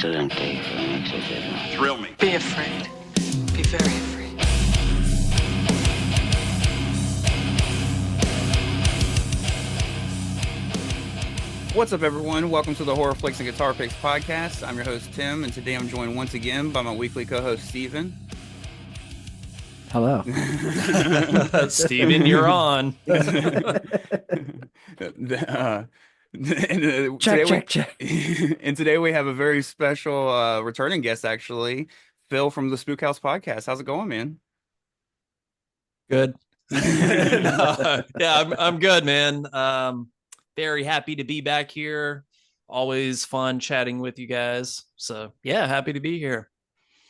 Excelente, excelente. Thrill me. Be afraid. Be very afraid. What's up, everyone? Welcome to the Horror Flicks and Guitar Picks podcast. I'm your host, Tim, and today I'm joined once again by my weekly co-host, Steven. Hello. Steven, you're on. Check. And today we have a very special returning guest, actually, Phil from the Spook House podcast. How's it going, man? Good. Yeah, I'm good, man. Very happy to be back here. Always fun chatting with you guys. So yeah, happy to be here.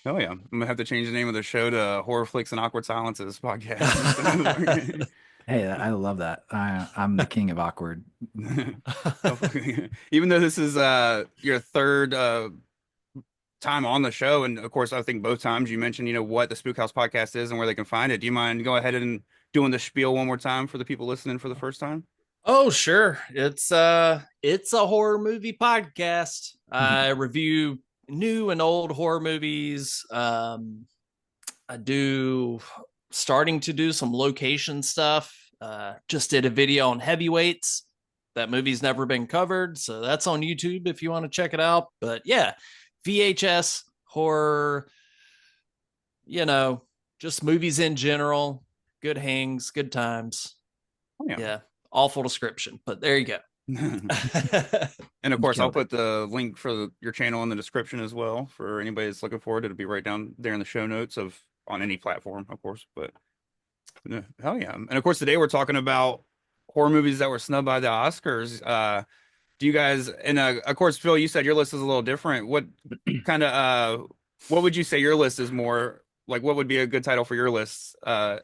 Oh yeah, I'm gonna have to change the name of the show to Horror Flicks and Awkward Silences podcast. Hey, I love that. I'm the king of awkward. Even though this is your third time on the show, and of course I think both times you mentioned what the Spook House podcast is and where they can find it. Do you mind go ahead and doing the spiel one more time for the people listening for the first time? Oh, sure. It's a horror movie podcast. I review new and old horror movies. I do starting to do some location stuff. Just did a video on Heavyweights. That movie's never been covered, so that's on YouTube if you want to check it out. But yeah, VHS horror, just movies in general, good hangs, good times. Oh, yeah. Awful description, but there you go. And of course, I'll put the link for your channel in the description as well for anybody that's looking for it. It'll be right down there in the show notes on any platform, of course. But hell yeah! And of course, today we're talking about horror movies that were snubbed by the Oscars. Do you guys? And of course, Phil, you said your list is a little different. What kind of what would you say your list is more like? What would be a good title for your list? The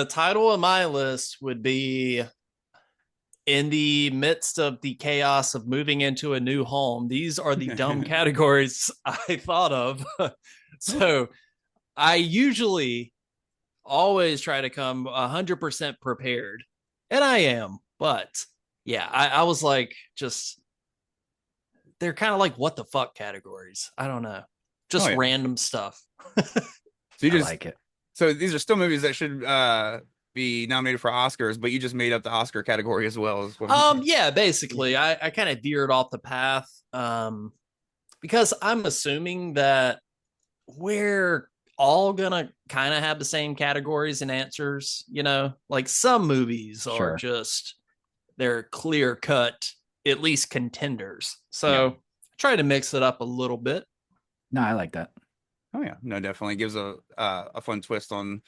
title of my list would be In the Midst of the Chaos of Moving into a New Home. These are the dumb categories I thought of. So I usually always try to come 100% prepared, and I am, but yeah, I was like, they're kind of like what the fuck categories. I don't know. Just random stuff. So you just I like it. So these are still movies that should be nominated for Oscars, but you just made up the Oscar category as well. Yeah, basically, I kind of veered off the path because I'm assuming that we're all gonna kind of have the same categories and answers. Like some movies are just they're clear cut, at least contenders. So try to mix it up a little bit. No, I like that. Oh yeah, no, definitely gives a fun twist on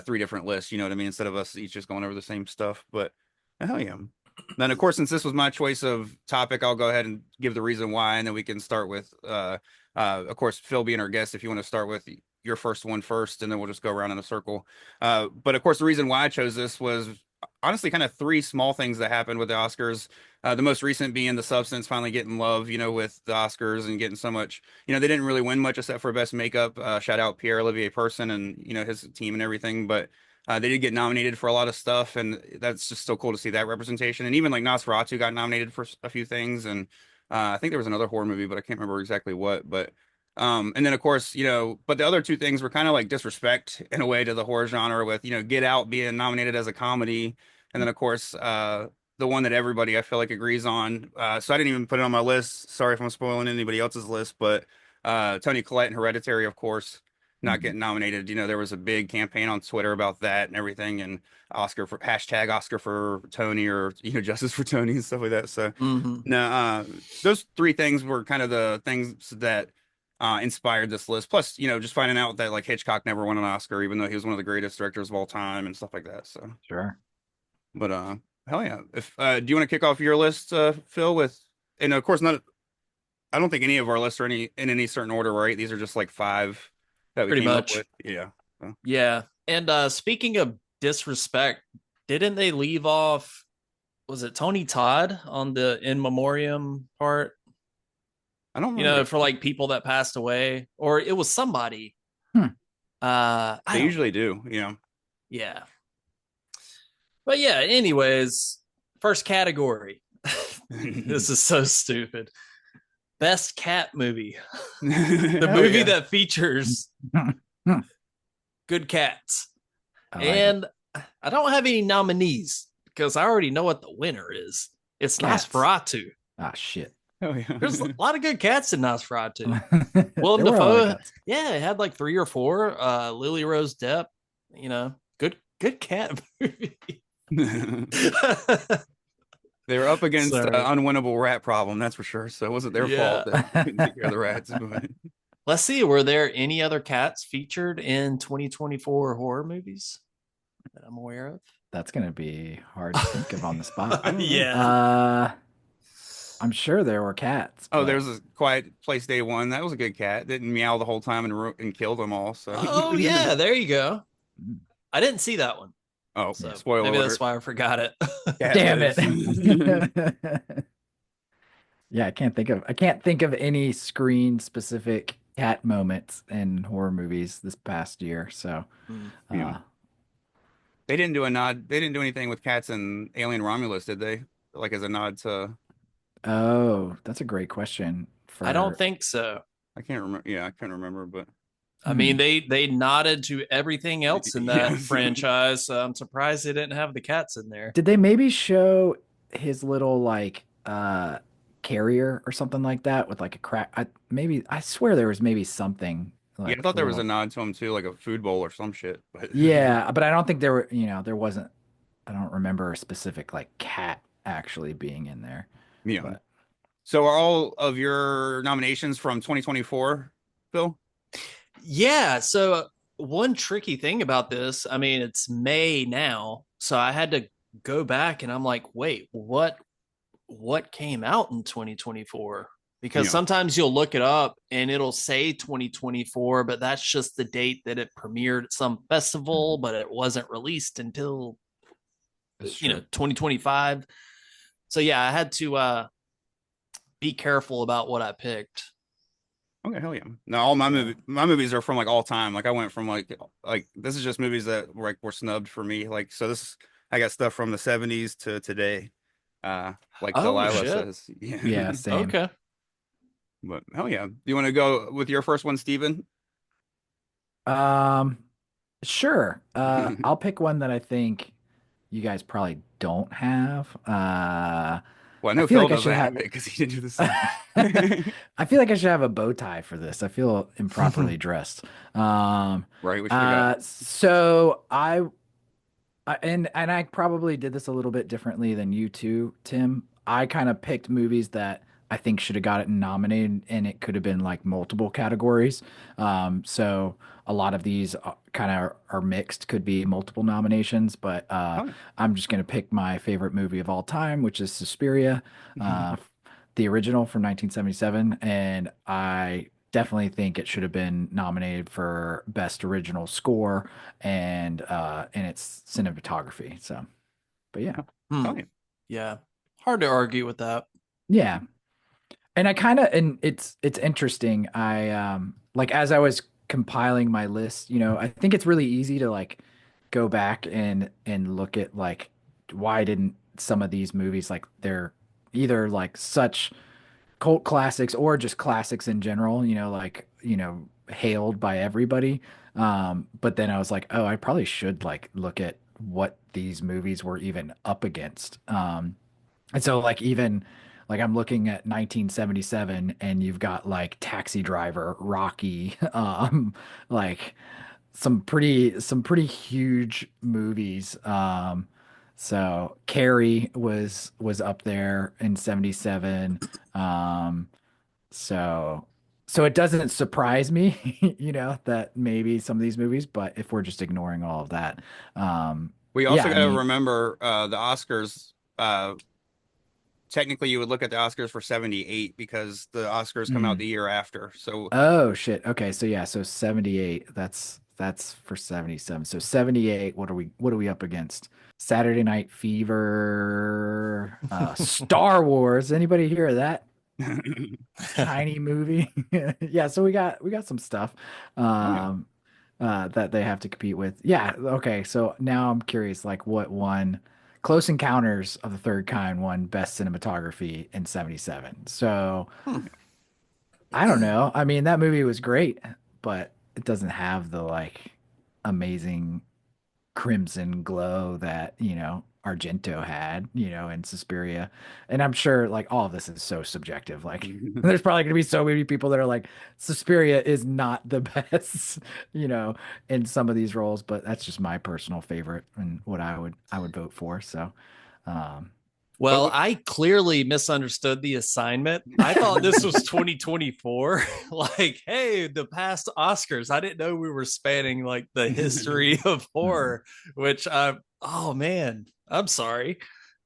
three different lists. You know what I mean? Instead of us each just going over the same stuff. But hell yeah. Then of course, since this was my choice of topic, I'll go ahead and give the reason why, and then we can start with of course, Phil being our guest. If you want to start with your first one first, and then we'll just go around in a circle. But of course, the reason why I chose this was honestly kind of three small things that happened with the Oscars. The most recent being The Substance finally getting love, with the Oscars and getting so much. They didn't really win much except for best makeup. Shout out Pierre-Olivier Person and his team and everything, but they did get nominated for a lot of stuff, and that's just so cool to see that representation. And even like Nosferatu got nominated for a few things, and I think there was another horror movie, but I can't remember exactly what. But and then of course, but the other two things were kind of like disrespect in a way to the horror genre with, Get Out being nominated as a comedy. And then of course, the one that everybody I feel like agrees on. So I didn't even put it on my list. Sorry if I'm spoiling anybody else's list, but Toni Collette and Hereditary, of course, not getting nominated. There was a big campaign on Twitter about that and everything, and hashtag Oscar for Tony, or justice for Tony and stuff like that. So no, those three things were kind of the things that inspired this list. Plus, just finding out that like Hitchcock never won an Oscar, even though he was one of the greatest directors of all time and stuff like that. So Sure. But hell yeah. If do you want to kick off your list, Phil, with, and of course I don't think any of our lists are in any certain order, right? These are just like five that we pretty came much up with. Yeah. So. Yeah. And speaking of disrespect, didn't they leave off, was it Tony Todd on the in memoriam part? I don't remember. For like people that passed away, or it was somebody. They usually do. Yeah. But yeah, anyways, first category. This is so stupid. best cat movie. The Hell movie yeah. that features good cats. I like it. And I don't have any nominees because I already know what the winner is. It's Cats. Nosferatu. Ah, shit. Hell yeah. There's a lot of good cats in Nosferatu. Willem There were a lot of Dafoe, cats. yeah, it had like 3 or 4. Lily Rose Depp, good cat movie. They were up against an Sorry. unwinnable rat problem, that's for sure. So it wasn't their fault Yeah. that they couldn't take care of the rats. But Let's see. Were there any other cats featured in 2024 horror movies that I'm aware of? That's gonna be hard to think of on the spot. I don't know. Yeah. I'm sure there were cats. Oh, but- there's a Quiet Place Day 1. That was a good cat. Didn't meow the whole time and killed them all. So Oh yeah, there you go. Mm. I didn't see that one. Oh, So spoiler maybe alert. that's why I forgot it. Cat Damn lives. it. Yeah, I can't think of any screen specific cat moments in horror movies this past year. So Mm. Yeah. They didn't do a nod. They didn't do anything with cats in Alien Romulus, did they? Like as a nod to, oh, that's a great question. I don't think so. I can't remember. Yeah, I couldn't remember, but I mean, they nodded to everything else in that Yes. franchise. So I'm surprised they didn't have the cats in there. Did they maybe show his little like carrier or something like that with like a crack? I swear there was maybe something like yeah, I thought there was a little- nod to him too, like a food bowl or some shit. But Yeah, but I don't think there were, there wasn't, I don't remember a specific like cat actually being in there. yeah. But So are all of your nominations from 2024, Phil? Yeah. So one tricky thing about this, I mean, it's May now, so I had to go back and I'm like, wait, what came out in 2024? Because Yeah. sometimes you'll look it up and it'll say 2024, but that's just the date that it premiered at some festival, but it wasn't released until That's 2025. So yeah, I had to be careful about what I picked. Okay, hell yeah. No, all my movies are from like all time. Like I went from like this is just movies that were snubbed for me. Like so this I got stuff from the 70s to today. Like Oh, Delilah shit. says. Yeah. yeah, same. Okay. But hell yeah. Do you want to go with your first one, Steven? Sure. I'll pick one that I think you guys probably don't have. Well, I know feel Phil like I doesn't should have have- it because he didn't do the same. I feel like I should have a bow tie for this. I feel improperly dressed. Right, we should have So and I probably did this a little bit differently than you two, Tim. I kind of picked movies that I think should have got it nominated, and it could have been like multiple categories. So a lot of these kind of are mixed, could be multiple nominations, but I'm just gonna pick my favorite movie of all time, which is Suspiria, the original from 1977, and I definitely think it should have been nominated for best original score and in its cinematography. So, but yeah, Oh, yeah. Yeah. Hard to argue with that. yeah. And it's interesting. I like as I was compiling my list, I think it's really easy to like go back and look at like why didn't some of these movies, like they're either like such cult classics or just classics in general, hailed by everybody. But then I was like, oh, I probably should like look at what these movies were even up against. And so like even like I'm looking at 1977 and you've got like Taxi Driver, Rocky, like some pretty huge movies. So Carrie was up there in 77. So it doesn't surprise me, that maybe some of these movies, but if we're just ignoring all of that, We also yeah, I got to mean- remember the Oscars. Technically, you would look at the Oscars for 78 because the Oscars come out the year after. So Oh shit. Okay, so yeah, so 78. That's for 77. So 78, what are we up against? Saturday Night Fever, Star Wars. Anybody hear of that tiny movie? Yeah, so we got some stuff that they have to compete with. Yeah, okay. So now I'm curious, like what won Close Encounters of the Third Kind won Best Cinematography in 77. So I don't know. I mean, that movie was great, but it doesn't have the like amazing crimson glow that, Argento had, in Suspiria. And I'm sure like all of this is so subjective. Like there's probably going to be so many people that are like Suspiria is not the best, you know, in some of these roles, but that's just my personal favorite and what I would vote for. So, um Well, But I clearly misunderstood the assignment. I thought this was 2024. Like, hey, the past Oscars. I didn't know we were spanning like the history of horror, which oh man, I'm sorry.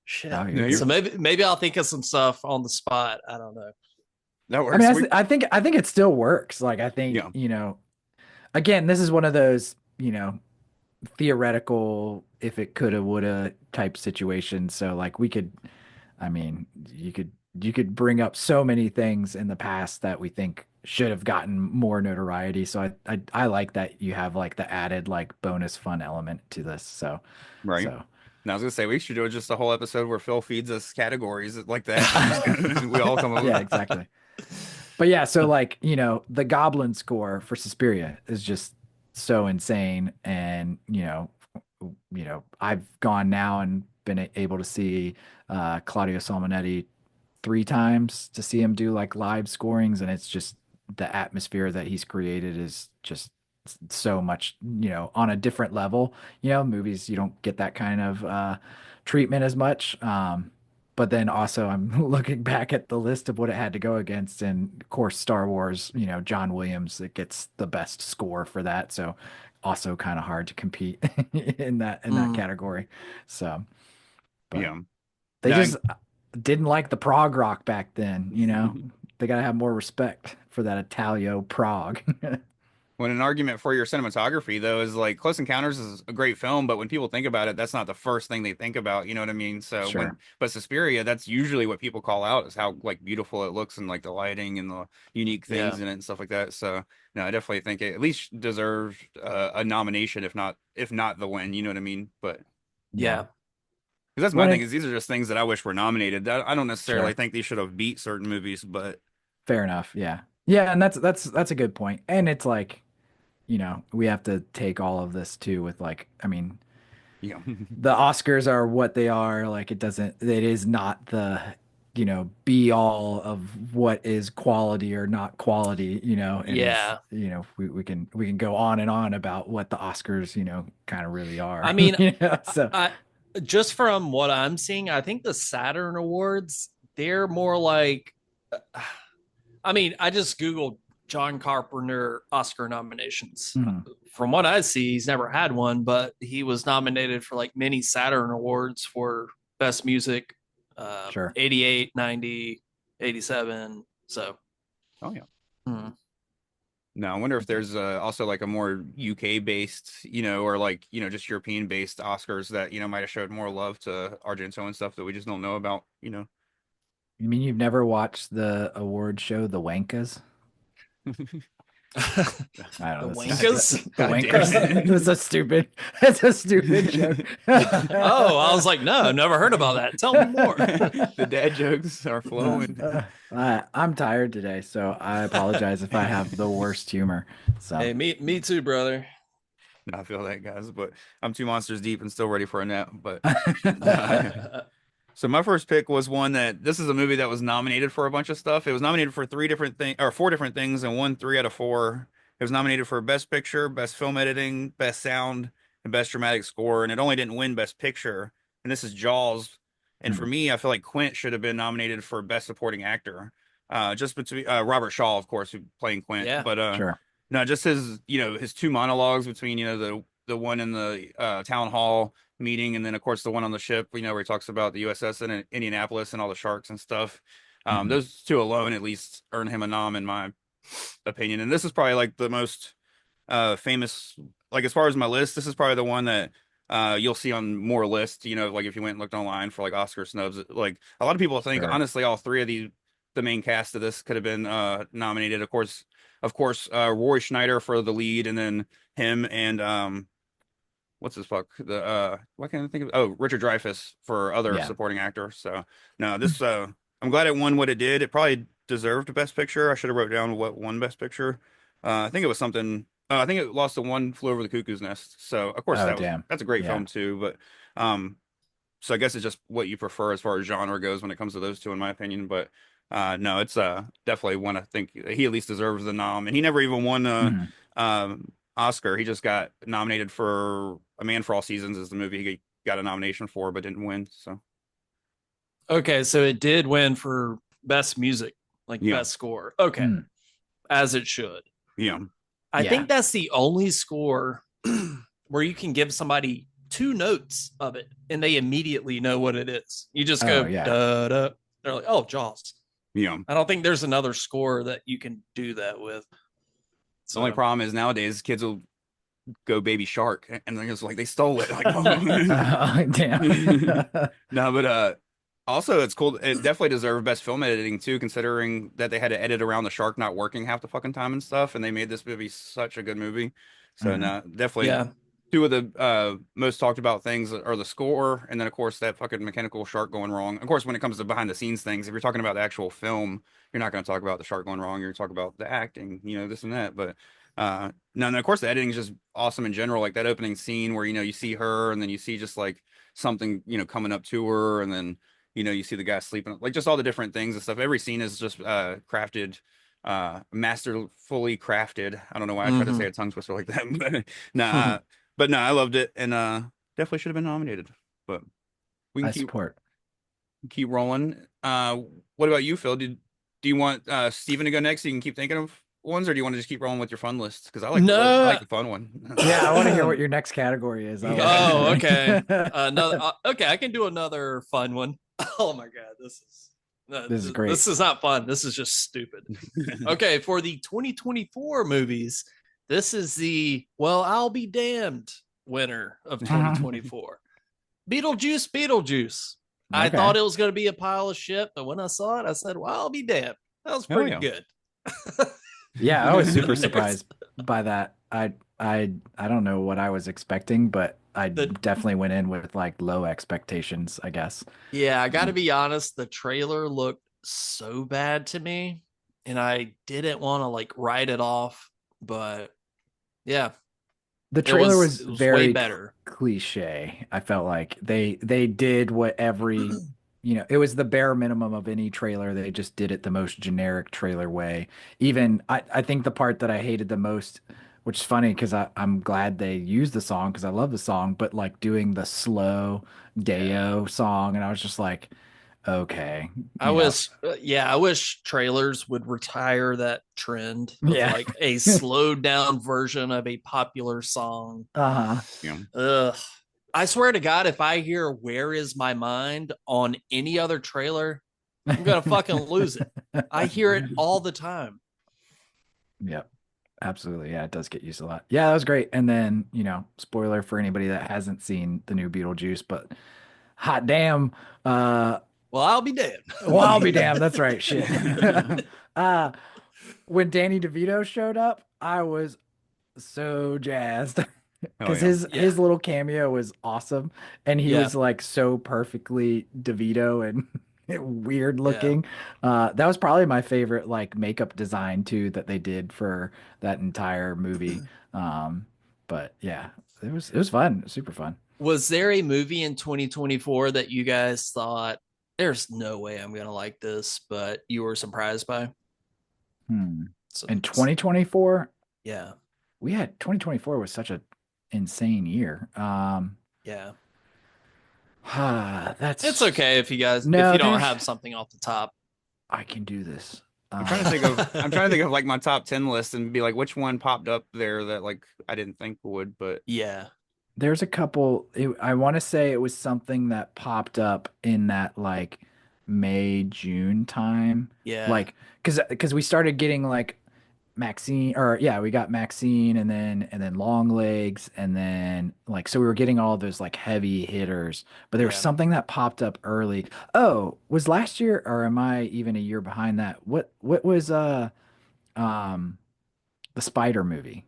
Shit. oh, no, you're So good. maybe I'll think of some stuff on the spot. I don't know. that I mean, works. I think it still works. Like I think, Yeah, again, this is one of those, theoretical if it coulda woulda type situations. So like we could, I mean, you could bring up so many things in the past that we think should have gotten more notoriety. So I like that you have like the added like bonus fun element to this. So right. so And I was gonna say we should do just a whole episode where Phil feeds us categories like that. And we all come up yeah, with. exactly. But yeah, so like, the Goblin score for Suspiria is just so insane. And, I've gone now and been able to see Claudio Salmonetti 3 times to see him do like live scorings, and it's just the atmosphere that he's created is just so much, on a different level. Movies you don't get that kind of treatment as much. But then also I'm looking back at the list of what it had to go against, and of course Star Wars, John Williams, it gets the best score for that. So also kind of hard to compete in that Mm. category. So, but Yeah. they No, just didn't like the prog rock back then. They got to have more respect for that Italio prog. when an argument for your cinematography though is like Close Encounters is a great film, but when people think about it, that's not the first thing they think about. You know what I mean? So Sure. but Suspiria, that's usually what people call out is how like beautiful it looks and like the lighting and the unique Yeah. things in it and stuff like that. So no, I definitely think it at least deserves a nomination, if not the win. You know what I mean? But Yeah. Yeah. because that's my When thing it, is these are just things that I wish were nominated. I don't necessarily sure. think they should have beat certain movies, but Fair enough. Yeah. Yeah, and that's a good point. And it's like, we have to take all of this too with like, I mean, yeah, the Oscars are what they are. Like it is not the, be all of what is quality or not quality. It is, Yeah. we can go on and on about what the Oscars, kind of really are. I mean, So I just from what I'm seeing, I think the Saturn Awards, they're more like I mean, I just Googled John Carpenter Oscar nominations. mhm, From what I see, he's never had one, but he was nominated for like many Saturn Awards for best music, sure. 88, 90, 87. So, oh yeah. hmm. No, I wonder if there's also like a more UK based, or like, just European based Oscars that, might have showed more love to Argento and stuff that we just don't know about. You mean you've never watched the award show, The Wankas? The I don't know. Wankas. The God damn Wankers. it. It's a stupid. It's a stupid joke. Oh, I was like, no, never heard about that. Tell me more. The dad jokes are flowing. I'm tired today, so I apologize if I have the worst humor. So, Hey, me too, brother. No, I feel that, guys, but I'm 2 monsters deep and still ready for a nap. But so my first pick was one that this is a movie that was nominated for a bunch of stuff. It was nominated for 4 different things and won 3 out of 4. It was nominated for Best Picture, Best Film Editing, Best Sound, and Best Dramatic Score, and it only didn't win Best Picture. And this is Jaws. And for mm, me, I feel like Quint should have been nominated for Best Supporting Actor. Just between Robert Shaw, of course, who playing Quint, Yeah. but sure. no, just his 2 monologues between the one in the town hall meeting, and then of course the one on the ship, where he talks about the USS in Indianapolis and all the sharks and stuff. Mhm. Those two alone at least earn him a nom in my opinion. And this is probably like the most famous, like as far as my list, this is probably the one that you'll see on more lists, like if you went and looked online for like Oscar snubs. Like a lot of people think Sure. honestly all three of the main cast of this could have been nominated. Of course, Roy Schneider for the lead, and then him and what's his fuck the what can I think of? Oh, Richard Dreyfuss for other Yeah. supporting actor. So no, this I'm glad it won what it did. It probably deserved Best Picture. I should have wrote down what won Best Picture. I think it was something. I think it lost to One Flew Over the Cuckoo's Nest. So of course Oh damn. that's a great Yeah. film too. But so I guess it's just what you prefer as far as genre goes when it comes to those two, in my opinion. But no, it's definitely one I think he at least deserves the nom, and he never even won a Mhm. Oscar. He just got nominated for A Man for All Seasons is the movie he got a nomination for, but didn't win. So Okay, so it did win for best music, like yeah, best score. Okay, Mm. as it should. yeah, I Yeah. think that's the only score where you can give somebody two notes of it and they immediately know what it is. You just go Oh, yeah. da da. They're like, oh, Jaws. yeah. I don't think there's another score that you can do that with. The only problem is nowadays kids will go Baby Shark, and they're just like they stole it. Like, oh. Oh, damn. No, but also it's cool. It definitely deserved best film editing too, considering that they had to edit around the shark not working half the fucking time and stuff, and they made this movie such a good movie. So Mhm. no, definitely Yeah. two of the most talked about things are the score, and then of course that fucking mechanical shark going wrong. Of course, when it comes to behind the scenes things, if you're talking about the actual film, you're not going to talk about the shark going wrong. You're talking about the acting, this and that. But no, and of course the editing is just awesome in general. Like that opening scene where you see her, and then you see just like something coming up to her, and then you see the guy sleeping, like just all the different things and stuff. Every scene is just crafted, masterfully crafted. I don't know why I tried to say a tongue twister like that, but nah. But no, I loved it, and definitely should have been nominated. But we can I keep support. rolling. What about you, Phil? Do you want Steven to go next so you can keep thinking of ones, or do you want to just keep rolling with your fun list? Because I like the list. I like the fun one. Yeah, I want to hear what your next category is. I Oh, like okay. it. Another. Okay, I can do another fun one. Oh my god, This is great. This is not fun. This is just stupid. Okay, for the 2024 movies, this is the I'll be damned winner of 2024. Beetlejuice. I Okay. thought it was going to be a pile of shit, but when I saw it, I said, well, I'll be damned. That was pretty yeah. good. Yeah, I was super surprised by that. I don't know what I was expecting, but I definitely went in with like low expectations, I guess. Yeah, I got to be honest. The trailer looked so bad to me, and I didn't want to like write it off. But yeah, The trailer was way very better. cliche. I felt like they did what every it was the bare minimum of any trailer. They just did it the most generic trailer way. Even I think the part that I hated the most, which is funny because I'm glad they used the song because I love the song, but like doing the slow Deo song, and I was just like, okay. I wish trailers would retire that trend of Yeah. like a slowed down version of a popular song. Uh-huh. Yeah. Ugh. I swear to God, if I hear "Where Is My Mind" on any other trailer, I'm gonna fucking lose it. I hear it all the time. Yep. Absolutely. Yeah, it does get used a lot. Yeah, that was great. And then, spoiler for anybody that hasn't seen the new Beetlejuice, but hot damn. Well, I'll be damned. Well, I'll be damned. That's right. Shit. When Danny DeVito showed up, I was so jazzed because his little cameo was awesome, and he was like so perfectly DeVito and weird looking. That was probably my favorite like makeup design too that they did for that entire movie. But yeah, it was fun, super fun. Was there a movie in 2024 that you guys thought there's no way I'm gonna like this, but you were surprised by? In 2024, yeah, we had 2024 was such a insane year. Yeah, that's it's okay if you guys No, if you don't there's- have something off the top. I can do this. I'm trying to think of like my top 10 list and be like which one popped up there that like I didn't think would, but Yeah, There's a couple. I want to say it was something that popped up in that like May, June time. yeah, Like, because we started getting like Maxine, or yeah, we got Maxine, and then Long Legs, and then like so we were getting all those like heavy hitters. But there was Yeah. something that popped up early. Oh, was last year, or am I even a year behind that? What was um the Spider movie?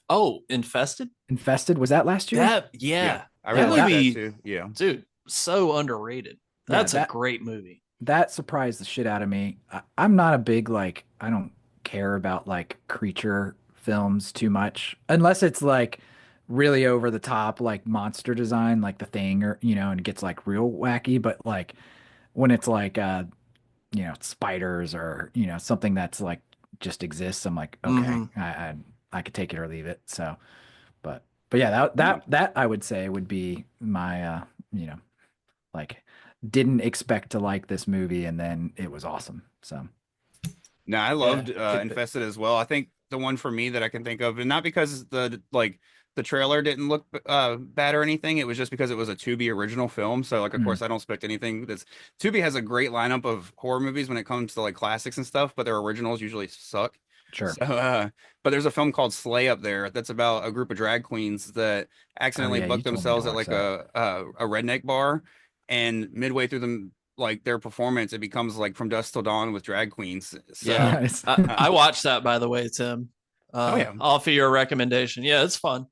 Oh, Infested. Infested, was that last year? That I that really like movie, that too. Yeah. dude, so underrated. That's a that- great movie. that surprised the shit out of me. I'm not a big like I don't care about like creature films too much unless it's like really over the top like monster design like The Thing or and it gets like real wacky, but like when it's like spiders or something that's like just exists, I'm like okay, Hmm. I could take it or leave it. So but yeah, that I would say would be my you know like didn't expect to like this movie and then it was awesome. So No, I Yeah, loved good pick. Infested as well. I think the one for me that I can think of, and not because the trailer didn't look bad or anything, it was just because it was a Tubi original film. So like of mm, course I don't expect anything that's Tubi has a great lineup of horror movies when it comes to like classics and stuff, but their originals usually suck. sure. So but there's a film called Slay up there that's about a group of drag queens that Oh accidentally yeah, you booked told me to themselves at watch like that. a redneck bar, and midway through them like their performance, it becomes like From Dusk Till Dawn with drag queens. Yeah, So Nice. I watched that by the way, Tim. oh yeah. I'll offer you a recommendation. Yeah, it's fun.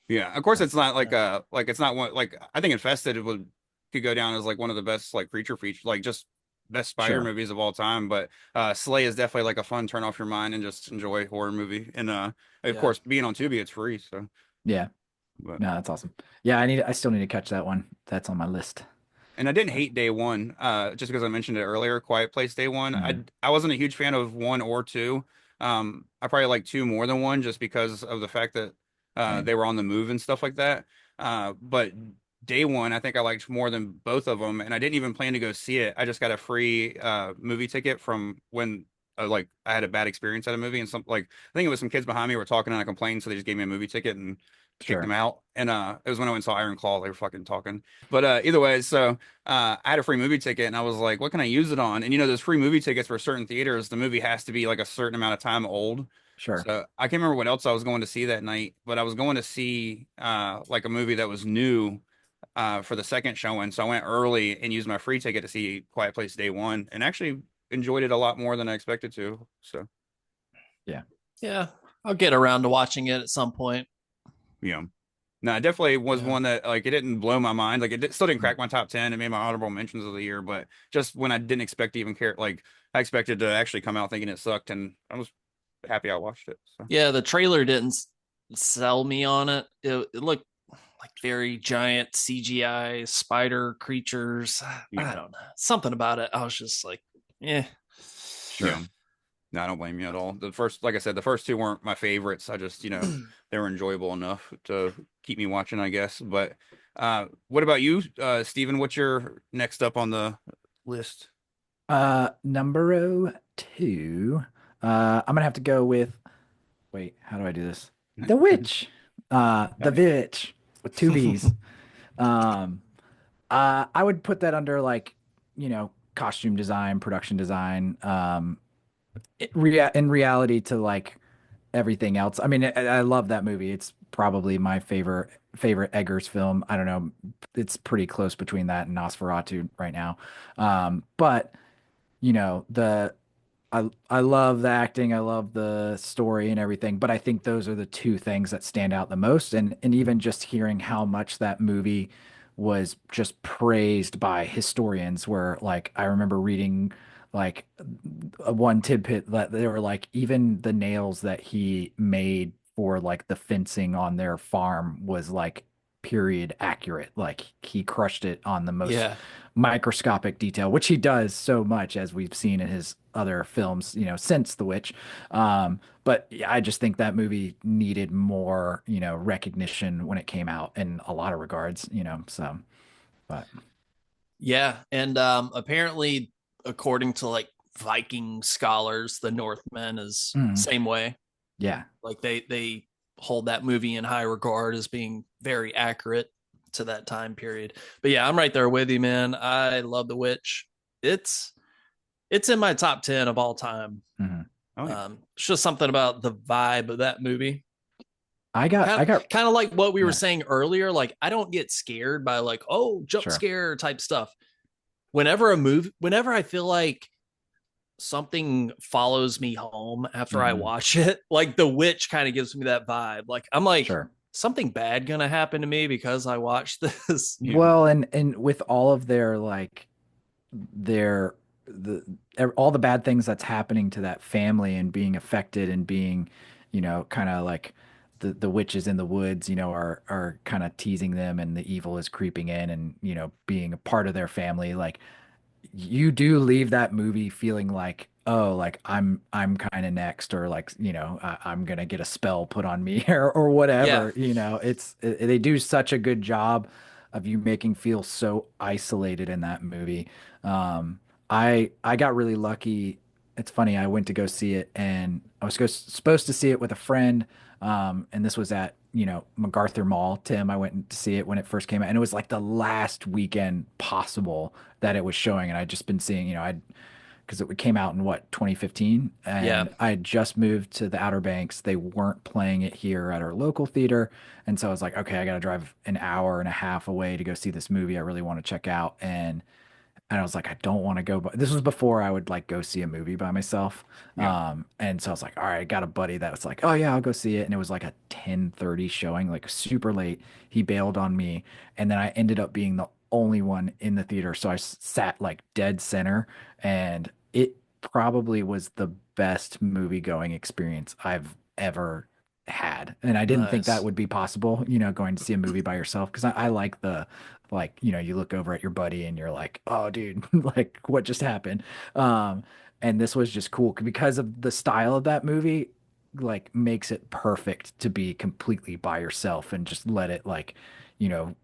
Yeah. Of course it's not like Yeah, it's not one like I think Infested would could go down as like one of the best like creature feature like just best spider Sure. movies of all time. But Slay is definitely like a fun turn off your mind and just enjoy horror movie. And of yeah. course being on Tubi it's free. So Yeah. but No, that's awesome. Yeah, I still need to catch that one. That's on my list. and I didn't hate Day One, just because I mentioned it earlier, Quiet Place Day One. Mhm. I wasn't a huge fan of one or two. I probably like two more than one just because of the fact that Same. they were on the move and stuff like that. But Day One, I think I liked more than both of them, and I didn't even plan to go see it. I just got a free movie ticket from when like I had a bad experience at a movie, and some like I think it was some kids behind me were talking and I complained, so they just gave me a movie ticket and kicked them Sure. out. And it was when I went and saw Iron Claw. They were fucking talking. But either way, so I had a free movie ticket and I was like, what can I use it on? And those free movie tickets for certain theaters, the movie has to be like a certain amount of time old. Sure. So I can't remember what else I was going to see that night, but I was going to see like a movie that was new for the second showing. So I went early and used my free ticket to see Quiet Place Day One and actually enjoyed it a lot more than I expected to. So Yeah. Yeah, I'll get around to watching it at some point. yeah. No, it definitely was Yeah. one that like it didn't blow my mind. Like still didn't Mm. crack my top 10. It made my honorable mentions of the year, but just when I didn't expect to even care, like I expected to actually come out thinking it sucked, and I was happy I watched it. So Yeah, the trailer didn't sell me on it. It looked like very giant CGI spider creatures. yeah, I don't know. Something about it. I was just like, yeah. Sure. yeah. No, I don't blame you at all. The first, like I said, the first two weren't my favorites. I just, they were enjoyable enough to keep me watching, I guess. But what about you, Steven? What's your next up on the list? Number two. I'm gonna have to go with wait, how do I do this? The Witch. The Witch with two V's. Um I would put that under like, costume design, production design, in reality to like everything else. I mean, I love that movie. It's probably my favorite Eggers film. I don't know. It's pretty close between that and Nosferatu right now. But the I love the acting, I love the story and everything, but I think those are the two things that stand out the most. And even just hearing how much that movie was just praised by historians, where like I remember reading like one tidbit that they were like even the nails that he made for like the fencing on their farm was like period accurate. Like he crushed it on the most Yeah. microscopic detail, which he does so much as we've seen in his other films, since The Witch. But yeah, I just think that movie needed more, recognition when it came out in a lot of regards, so, but Yeah. And apparently, according to like Viking scholars, the Northmen is mm, same way. yeah, Like they hold that movie in high regard as being very accurate to that time period. But yeah, I'm right there with you, man. I love The Witch. It's it's in my top 10 of all time. mhm. Oh yeah, It's just something about the vibe of that movie. I got, Kind of like what we were yeah, saying earlier. Like I don't get scared by like, oh, jump sure. scare type stuff. Whenever I feel like something follows me home after I Mhm. watch it, like The Witch kind of gives me that vibe. Like I'm like, Sure. something bad gonna happen to me because I watched this. yeah, Well, and with all of their like their, I don't want to say, all the bad things that's happening to that family and being affected and being, kind of like the witches in the woods, are kind of teasing them and the evil is creeping in and, being a part of their family. Like you do leave that movie feeling like, oh, like I'm kind of next, or like, I'm gonna get a spell put on me or Yeah. whatever. They do such a good job of you making feel so isolated in that movie. Um, I got really lucky. It's funny, I went to go see it and I was supposed to see it with a friend. And this was at, MacArthur Mall. Tim, I went to see it when it first came out, and it was like the last weekend possible that it was showing. And I'd just been seeing, because it came out in what, 2015, Yeah. and I had just moved to the Outer Banks. They weren't playing it here at our local theater, and so I was like, okay, I got to drive an hour and a half away to go see this movie I really want to check out. And I was like, I don't want to go. But this was before I would like go see a movie by myself. Yeah. And so I was like, all right, I got a buddy that was like, oh yeah, I'll go see it. And it was like a 10:30 showing, like super late. He bailed on me. And then I ended up being the only one in the theater. So I sat like dead center, and it probably was the best movie going experience I've ever had. And I didn't think that Nice. would be possible, going to see a movie by yourself. Cause I like like, you look over at your buddy and you're like, oh, dude, like what just happened? And this was just cool because of the style of that movie, like makes it perfect to be completely by yourself and just let it like, you know,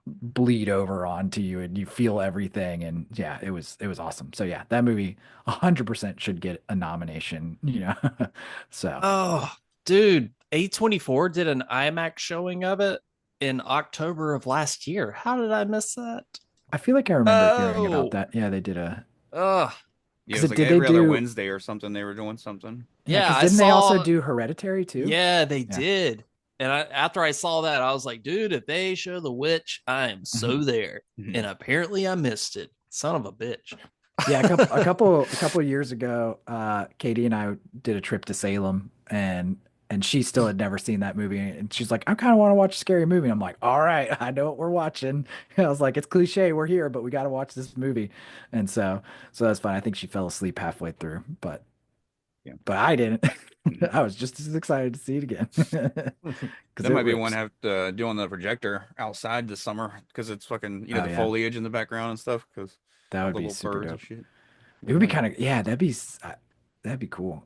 bleed over onto you and you feel everything. And yeah, it was awesome. So yeah, that movie 100% should get a nomination. So Oh, dude, A24 did an IMAX showing of it in October of last year. How did I miss that? I feel like I remember hearing about Oh, that. Yeah, they did a, oh, Yeah, it because was it like did they every other do, Wednesday or something. They were doing something. yeah, yeah, because I didn't they also saw. do Hereditary too? Yeah, they Yeah. did. And after I saw that, I was like, dude, if they show The Witch, I am so there. And apparently I missed it. Son of a bitch. Yeah, a couple years ago, Katie and I did a trip to Salem, and she still had never seen that movie, and she's like, "I kind of want to watch a scary movie." And I'm like, "All right, I know what we're watching." I was like, "It's cliche, we're here, but we got to watch this movie," and so that's fine. I think she fell asleep halfway through, but Yeah. I didn't. I was just as excited to see it again because That it might be one rips. have to do on the projector outside this summer because it's fucking, Oh the yeah, foliage in the background and stuff because that all would the be little super birds and dope. shit. It would be kind of, yeah, that'd be cool.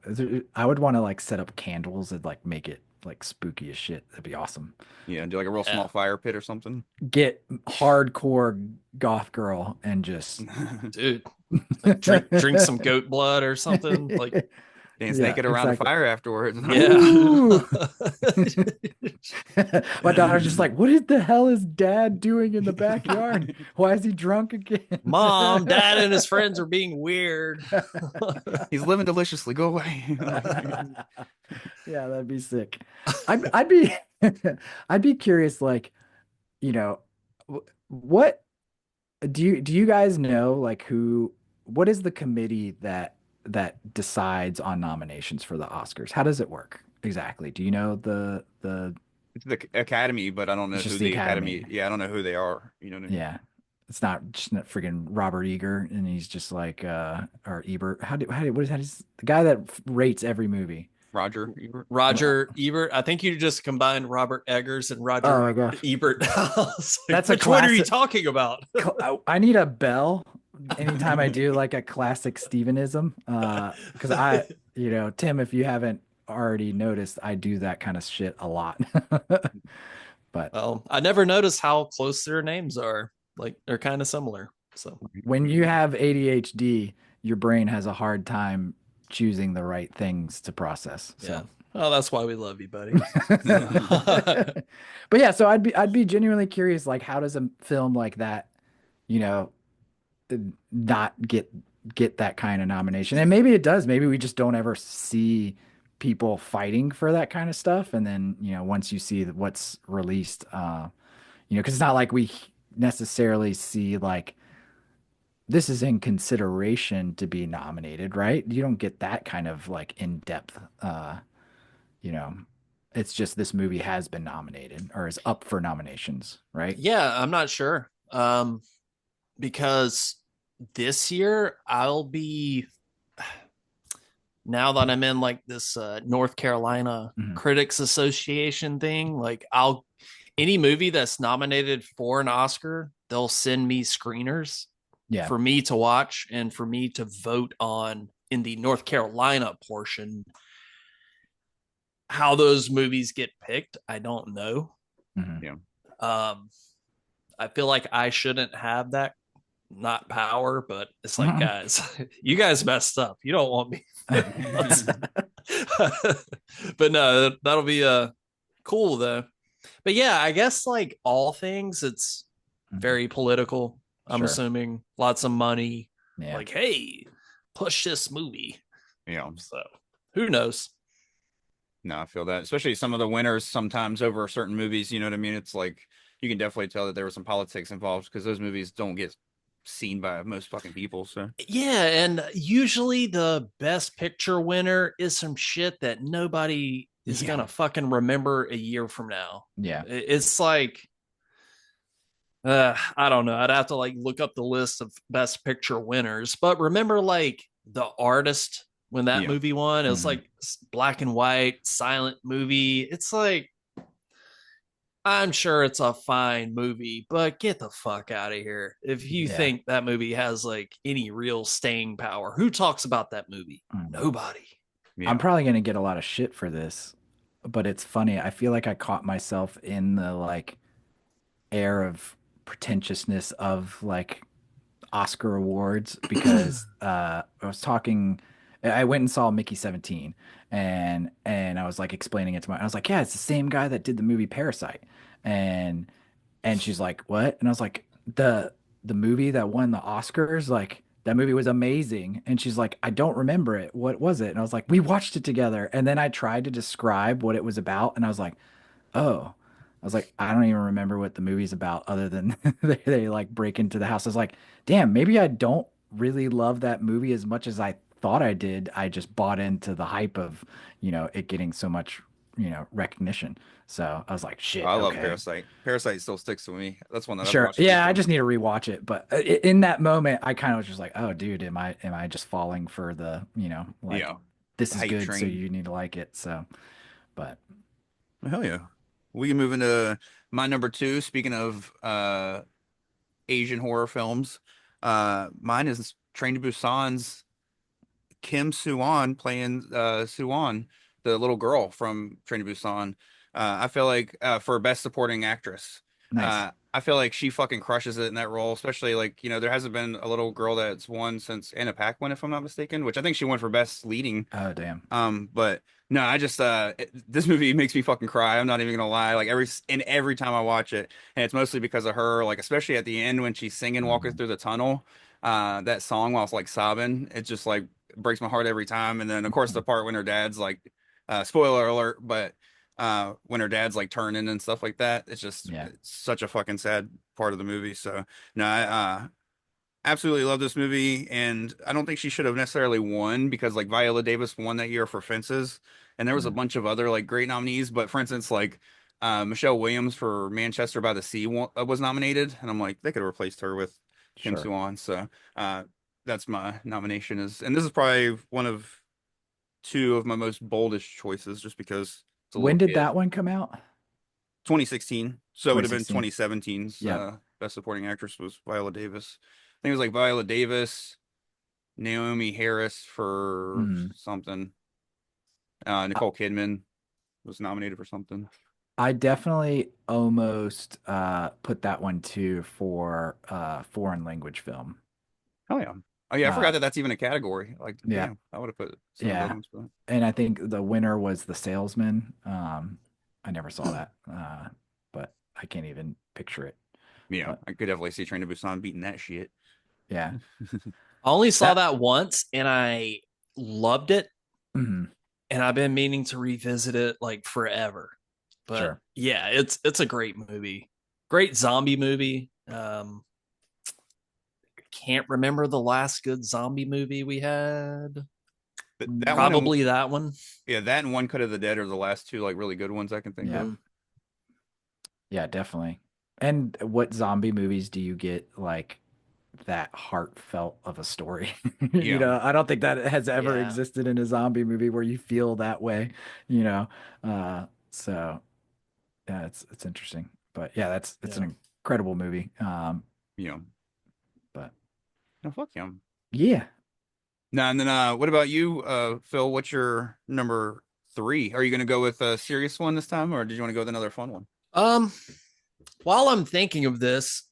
I would want to like set up candles and like make it like spooky as shit. That'd be awesome. Yeah, do like a real Yeah, small fire pit or something. Get hardcore goth girl and just dude. Like drink some goat blood or something. Like, Dance yeah, naked around the exactly. fire afterwards. yeah. Ooh. My daughter's just like, what the hell is dad doing in the backyard? Why is he drunk again? Mom, dad, and his friends are being weird. He's living deliciously. Go away. Yeah, that'd be sick. I'd be I'd be curious, like, you know, what do you guys know like what is the committee that decides on nominations for the Oscars? How does it work exactly? Do you know the It's the Academy, but I don't know it's who just the the Academy? Academy. Yeah, I don't know who they are. You know what I mean? Yeah. It's not just not freaking Robert Eager and he's just like or Ebert. What is that? He's the guy that rates every movie. Roger Ebert. Roger Ebert. I think you just combined Robert Eggers and Oh Roger my gosh. Ebert. That's a which one are you classic. talking about? I need a bell anytime I do like a classic Stevenism. Because Tim, if you haven't already noticed, I do that kind of shit a lot. But Well, I never noticed how close their names are. Like they're kind of similar. So when you have ADHD, your brain has a hard time choosing the right things to process. yeah. So Oh, that's why we love you, buddy. but yeah, so I'd be genuinely curious, like how does a film like that, you know, not get that kind of nomination? And maybe it does. Maybe we just don't ever see people fighting for that kind of stuff. And then, once you see what's released, because it's not like we necessarily see like this is in consideration to be nominated, right? You don't get that kind of like in-depth you know, it's just this movie has been nominated or is up for nominations, right? Yeah, I'm not sure. Because this year I'll be, now that I'm in like this North Carolina Mhm. Critics Association thing, like I'll any movie that's nominated for an Oscar, they'll send me screeners Yeah. for me to watch and for me to vote on in the North Carolina portion. How those movies get picked, I don't know. Mhm. Yeah. I feel like I shouldn't have that not power, but it's like, Mhm. guys, you guys messed up. You don't want me. But no, that'll be cool though. But yeah, I guess like all things, it's very political. I'm Sure. assuming lots of money. Yeah. Like, hey, push this movie. Yeah. So who knows? No, I feel that, especially some of the winners sometimes over certain movies. You know what I mean? It's like you can definitely tell that there was some politics involved because those movies don't get seen by most fucking people. So Yeah, and usually the best picture winner is some shit that nobody is Yeah. gonna fucking remember a year from now. Yeah. It's like I don't know. I'd have to like look up the list of best picture winners. But remember, like The Artist when that Yeah. movie won, it was Mhm. like black and white, silent movie. It's like I'm sure it's a fine movie, but get the fuck out of here. If you Yeah. think that movie has like any real staying power, who talks about that movie? Mhm. Nobody. yeah. I'm probably gonna get a lot of shit for this, but it's funny. I feel like I caught myself in the like air of pretentiousness of like Oscar awards because I was talking. I went and saw Mickey 17, and I was like explaining it to I was like, yeah, it's the same guy that did the movie Parasite, and she's like, what? And I was like, the movie that won the Oscars, like that movie was amazing. And she's like, I don't remember it. What was it? And I was like, we watched it together. And then I tried to describe what it was about, and I was like, oh. I was like, I don't even remember what the movie's about other than they like break into the house. I was like, damn, maybe I don't really love that movie as much as I thought I did. I just bought into the hype of, it getting so much, recognition. So I was like, shit, I love okay. Parasite. Parasite still sticks with me. That's one that I've Sure. watched. Yeah, I just need to rewatch it. But in that moment, I kind of was just like, oh, dude, am I just falling for the, like Yeah. this is Hype good, so train. you need to like it. So, but Hell yeah. We can move into my number two. Speaking of Asian horror films, mine is Train to Busan's Kim Soo-won playing Soo-won, the little girl from Train to Busan. I feel like for best supporting actress, nice. I feel like she fucking crushes it in that role. Especially like there hasn't been a little girl that's won since Anna Paquin, if I'm not mistaken, which I think she won for best leading. Oh, damn. But no, I just this movie makes me fucking cry. I'm not even gonna lie. Like every time I watch it, and it's mostly because of her. Like especially at the end when she's singing "Walking Mhm. Through the Tunnel," that song while it's like sobbing, it just like breaks my heart every time. And then of course the part when her dad's like, spoiler alert, but when her dad's like turning and stuff like that, Yeah. it's such a fucking sad part of the movie. So no, I absolutely love this movie, and I don't think she should have necessarily won because like Viola Davis won that year for Fences, and there was a Mhm. bunch of other like great nominees. But for instance, like Michelle Williams for Manchester by the Sea was nominated, and I'm like they could have replaced her with Kim Sure. Soo-won. So uh, that's my nomination and this is probably one of two of my most boldest choices, just because it's a When little did kid. that one come out? 2016, so it would have been 2016. 2017's Yeah. best supporting actress was Viola Davis. I think it was like Viola Davis, Naomi Harris for Mhm. something. I, Nicole Kidman was nominated for something. I definitely almost put that one too for foreign language film. Oh yeah. Oh yeah, I forgot Uh, that that's even a category. Like, yeah. damn, I would have put some of the other Yeah. ones, but And I think the winner was The Salesman. I never saw that, but I can't even picture it. yeah, But I could definitely see Train to Busan beating that shit. yeah, I only saw that. that once and I loved it. Mhm. And I've been meaning to revisit it like forever. But Sure. yeah, it's a great movie. Great zombie movie. Can't remember the last good zombie movie we had. But that one and Probably that one. yeah, that and One Cut of the Dead are the last two like really good ones I can think Yeah. of. Yeah, definitely. And what zombie movies do you get like that heartfelt of a story. Yeah. I don't think that has ever Yeah. existed in a zombie movie where you feel that way, you know. So yeah, it's interesting. But yeah, it's Yeah. an incredible movie. Yeah. But No, fuck yeah. yeah. Now and then what about you, Phil? What's your number three? Are you gonna go with a serious one this time, or did you want to go with another fun one? Um, while I'm thinking of this,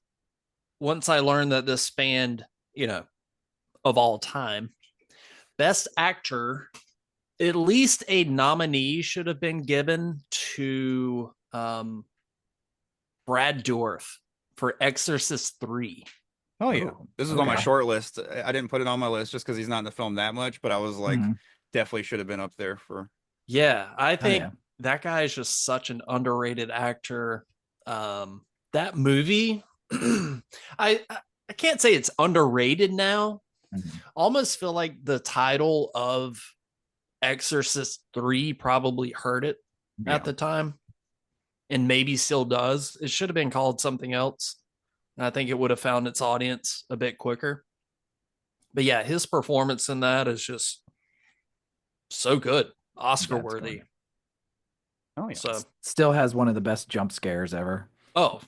once I learned that this spanned, of all time, best actor, at least a nominee should have been given to Brad Dourif for Exorcist 3. Oh yeah, Oh, this is on my okay. short list. I didn't put it on my list just because he's not in the film that much, but I was like, Mhm. definitely should have been up there for. Yeah, I Oh think yeah. that guy is just such an underrated actor. That movie, I can't say it's underrated now. Mhm. Almost feel like the title of Exorcist 3 probably hurt it at Yeah. the time and maybe still does. It should have been called something else. And I think it would have found its audience a bit quicker. But yeah, his performance in that is just so good, Oscar That's worthy. good. Oh yeah, So, Still has one of the best jump scares ever. oh,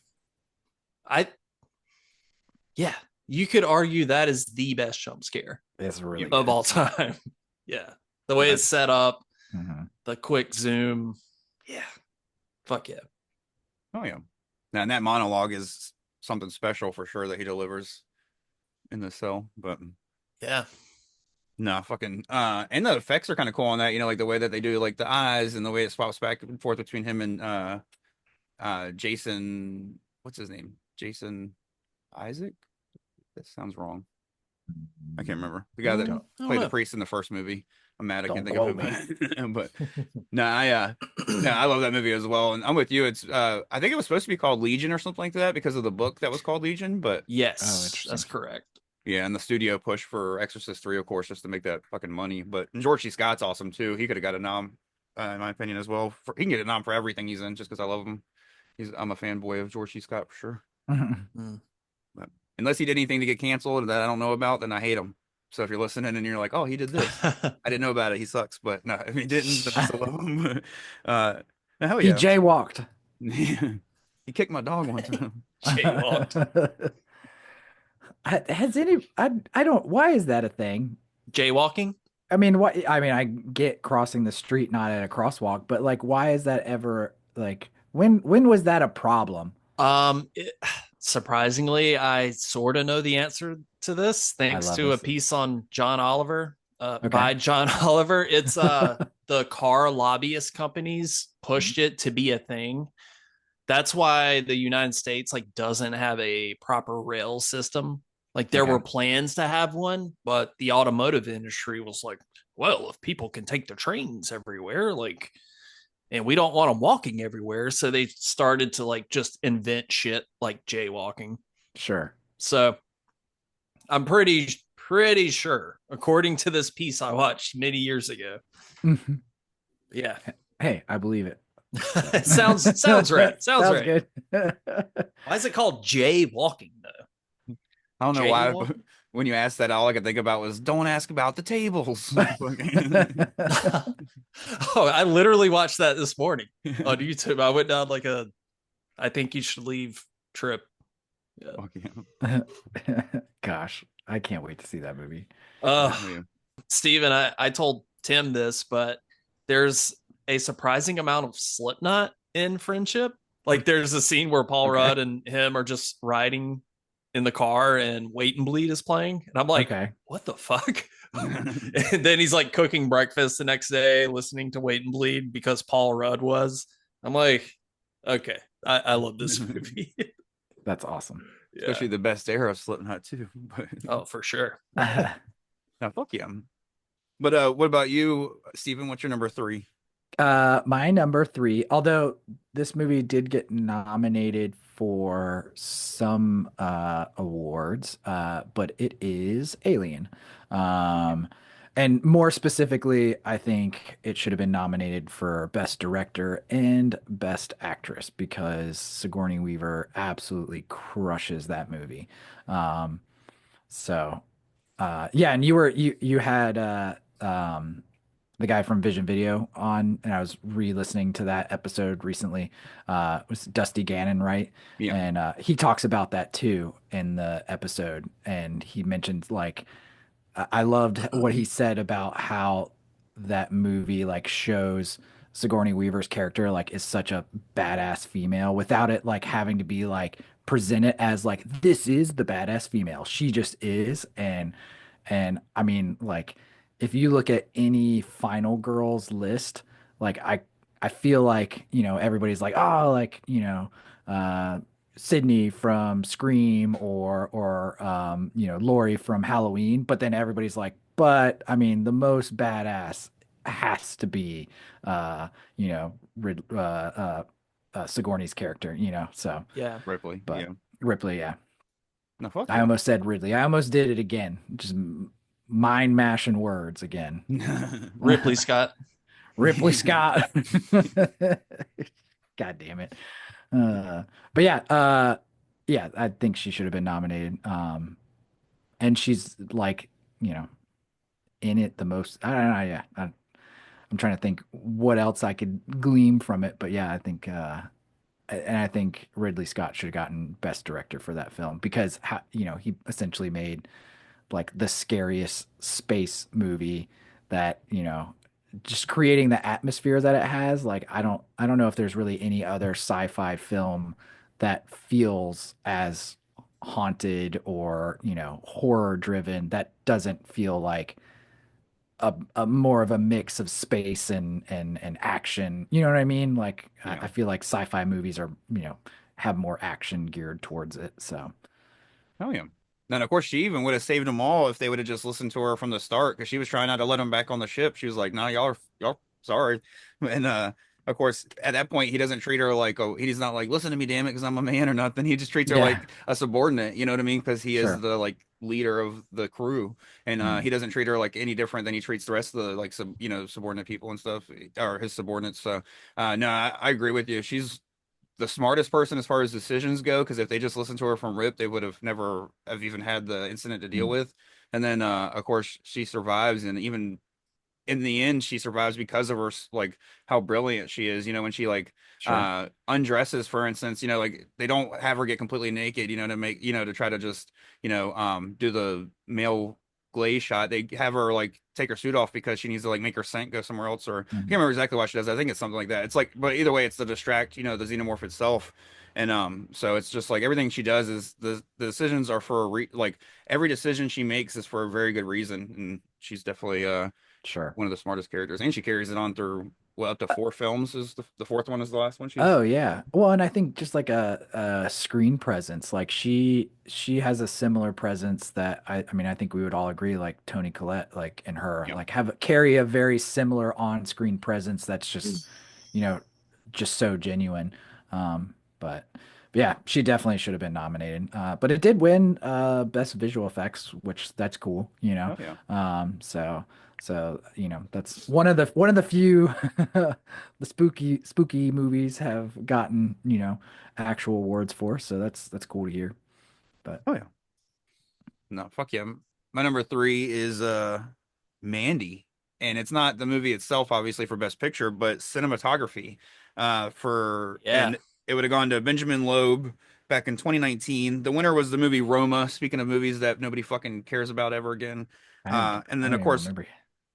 I, yeah, you could argue that is the best jump scare It's really of good. all time. Yeah. The way it's set up, Mhm. the quick zoom. Yeah. Fuck yeah. oh yeah. Now and that monologue is something special for sure that he delivers in the cell, but. Yeah. No, fucking and the effects are kind of cool on that, like the way that they do like the eyes and the way it swaps back and forth between him and Jason, what's his name? Jason Isaac? That sounds wrong. I can't remember. The guy that Don't I don't played the know. priest in the first movie. I'm mad I can't don't think of quote me. him. But no, I love that movie as well. And I'm with you. It's I think it was supposed to be called Legion or something like that because of the book that was called Legion, but Oh, Yes, interesting. that's correct. yeah, and the studio pushed for Exorcist 3, of course, just to make that fucking money. But George C. Scott's awesome too. He could have got a nom, in my opinion, as well. He can get a nom for everything he's in, just because I love him. I'm a fanboy of George C. Scott for sure. Mhm. Mm. But unless he did anything to get canceled that I don't know about, then I hate him. So if you're listening and you're like, "Oh, he did this," I didn't know about it. He sucks. But no, if he didn't, then I still love him. Hell He yeah. jaywalked. He kicked my dog one time. Jaywalked. Has any I don't why is that a thing? Jaywalking? I mean, what I mean, I get crossing the street not at a crosswalk, but like why is that ever like when was that a problem? Surprisingly, I sort of know the answer to this I thanks love to a this. piece on John Oliver, Okay. by John Oliver. It's the car lobbyist companies pushed it to be a thing. That's why the United States like doesn't have a proper rail system. Like there Okay. were plans to have one, but the automotive industry was like, well, if people can take the trains everywhere, like, and we don't want them walking everywhere, so they started to like just invent shit like jaywalking. Sure. So I'm pretty sure, according to this piece I watched many years ago. Mhm. Yeah. Hey, I believe it. It sounds right. Sounds right. good. Why is it called jaywalking though? I don't know why, Jaywalk? but when you asked that, all I could think about was don't ask about the tables. Oh, I literally watched that this morning on YouTube. I went down like I think you should leave trip. Yeah. Fuck yeah. Gosh, I can't wait to see that movie. Hell yeah. Steven, I told Tim this, but there's a surprising amount of Slipknot in Friendship. Like there's a scene where Paul Okay. Rudd and him are just riding in the car and Wait and Bleed is playing. And I'm like, Okay. what the fuck? And then he's like cooking breakfast the next day, listening to Wait and Bleed because Paul Rudd was. I'm like, okay, I love this movie. That's awesome. Yeah. Especially the best era of Slipknot too. But Oh, for sure. now, fuck yeah. But what about you, Steven? What's your number three? My number three, although this movie did get nominated for some awards, but it is Alien. And more specifically, I think it should have been nominated for Best Director and Best Actress because Sigourney Weaver absolutely crushes that movie. So, yeah, and you had the guy from Vision Video on, and I was re-listening to that episode recently. It was Dusty Gannon, right? Yeah. And he talks about that too in the episode, and he mentioned like I loved what he said about how that movie like shows Sigourney Weaver's character like is such a badass female without it like having to be like presented as like this is the badass female. She just is. And I mean like if you look at any Final Girls list, like I feel like, you know, everybody's like, oh, like, you know, uh Sydney from Scream or you know, Laurie from Halloween, but then everybody's like, but I mean, the most badass has to be you know, Sigourney's character, you know. So, Yeah. Ripley. but Yeah. Ripley, yeah. No, fuck I almost said Ridley. I almost did it again. Just mind mashing words again. yeah. Ripley Scott. Ripley Scott. God damn it. But yeah, yeah, I think she should have been nominated. And she's like, you know, in it the most. I don't know. Yeah, I'm trying to think what else I could glean from it. But yeah, I think, and I think Ridley Scott should have gotten Best Director for that film because, you know, he essentially made like the scariest space movie that, you know, just creating the atmosphere that it has. Like I don't know if there's really any other sci-fi film that feels as haunted or, you know, horror driven that doesn't feel like a more of a mix of space and action. You know what I mean? Like Yeah. I feel like sci-fi movies are, you know, have more action geared towards it. So Oh yeah. Then of course she even would have saved them all if they would have just listened to her from the start because she was trying not to let them back on the ship. She was like, "No, y'all sorry," and of course at that point he doesn't treat her like he's not like listen to me, damn it, because I'm a man or nothing. He just treats her yeah, like a subordinate. You know what I mean? Because he is sure. the like leader of the crew, and Mm, he doesn't treat her like any different than he treats the rest of the like subordinate people and stuff or his subordinates. So no, I agree with you. She's the smartest person as far as decisions go because if they just listened to her from Rip, they would have never have even had the incident to deal mm, with. And then of course she survives, and even in the end she survives because of her like how brilliant she is. You know, when she like sure. undresses, for instance, you know, like they don't have her get completely naked, you know, to make, you know, to try to just, you know, do the male glaze shot. They have her like take her suit off because she needs to like make her scent go somewhere else, or I can't Mhm. remember exactly why she does that. I think it's something like that. It's like, but either way, it's to distract, you know, the xenomorph itself. And so it's just like everything she does is the decisions are for like every decision she makes is for a very good reason, and she's definitely Sure. one of the smartest characters, and she carries it on through well up to four films. Is the fourth one is the last one she's Oh yeah. Well, and I think just like a screen presence, like she has a similar presence that I mean I think we would all agree like Toni Collette like and her yeah. like have carry a very similar on-screen presence that's just you know just so genuine. But yeah, she definitely should have been nominated. But it did win best visual effects, which that's cool, you know. Oh yeah. So you know that's one of the few the spooky movies have gotten, you know, actual awards for. So that's cool to hear. But Oh yeah. No, fuck yeah. My number three is Mandy. And it's not the movie itself, obviously, for Best Picture, but cinematography. Yeah. And it would have gone to Benjamin Loeb back in 2019. The winner was the movie Roma, speaking of movies that nobody fucking cares about ever again. And I then don't of even course, remember.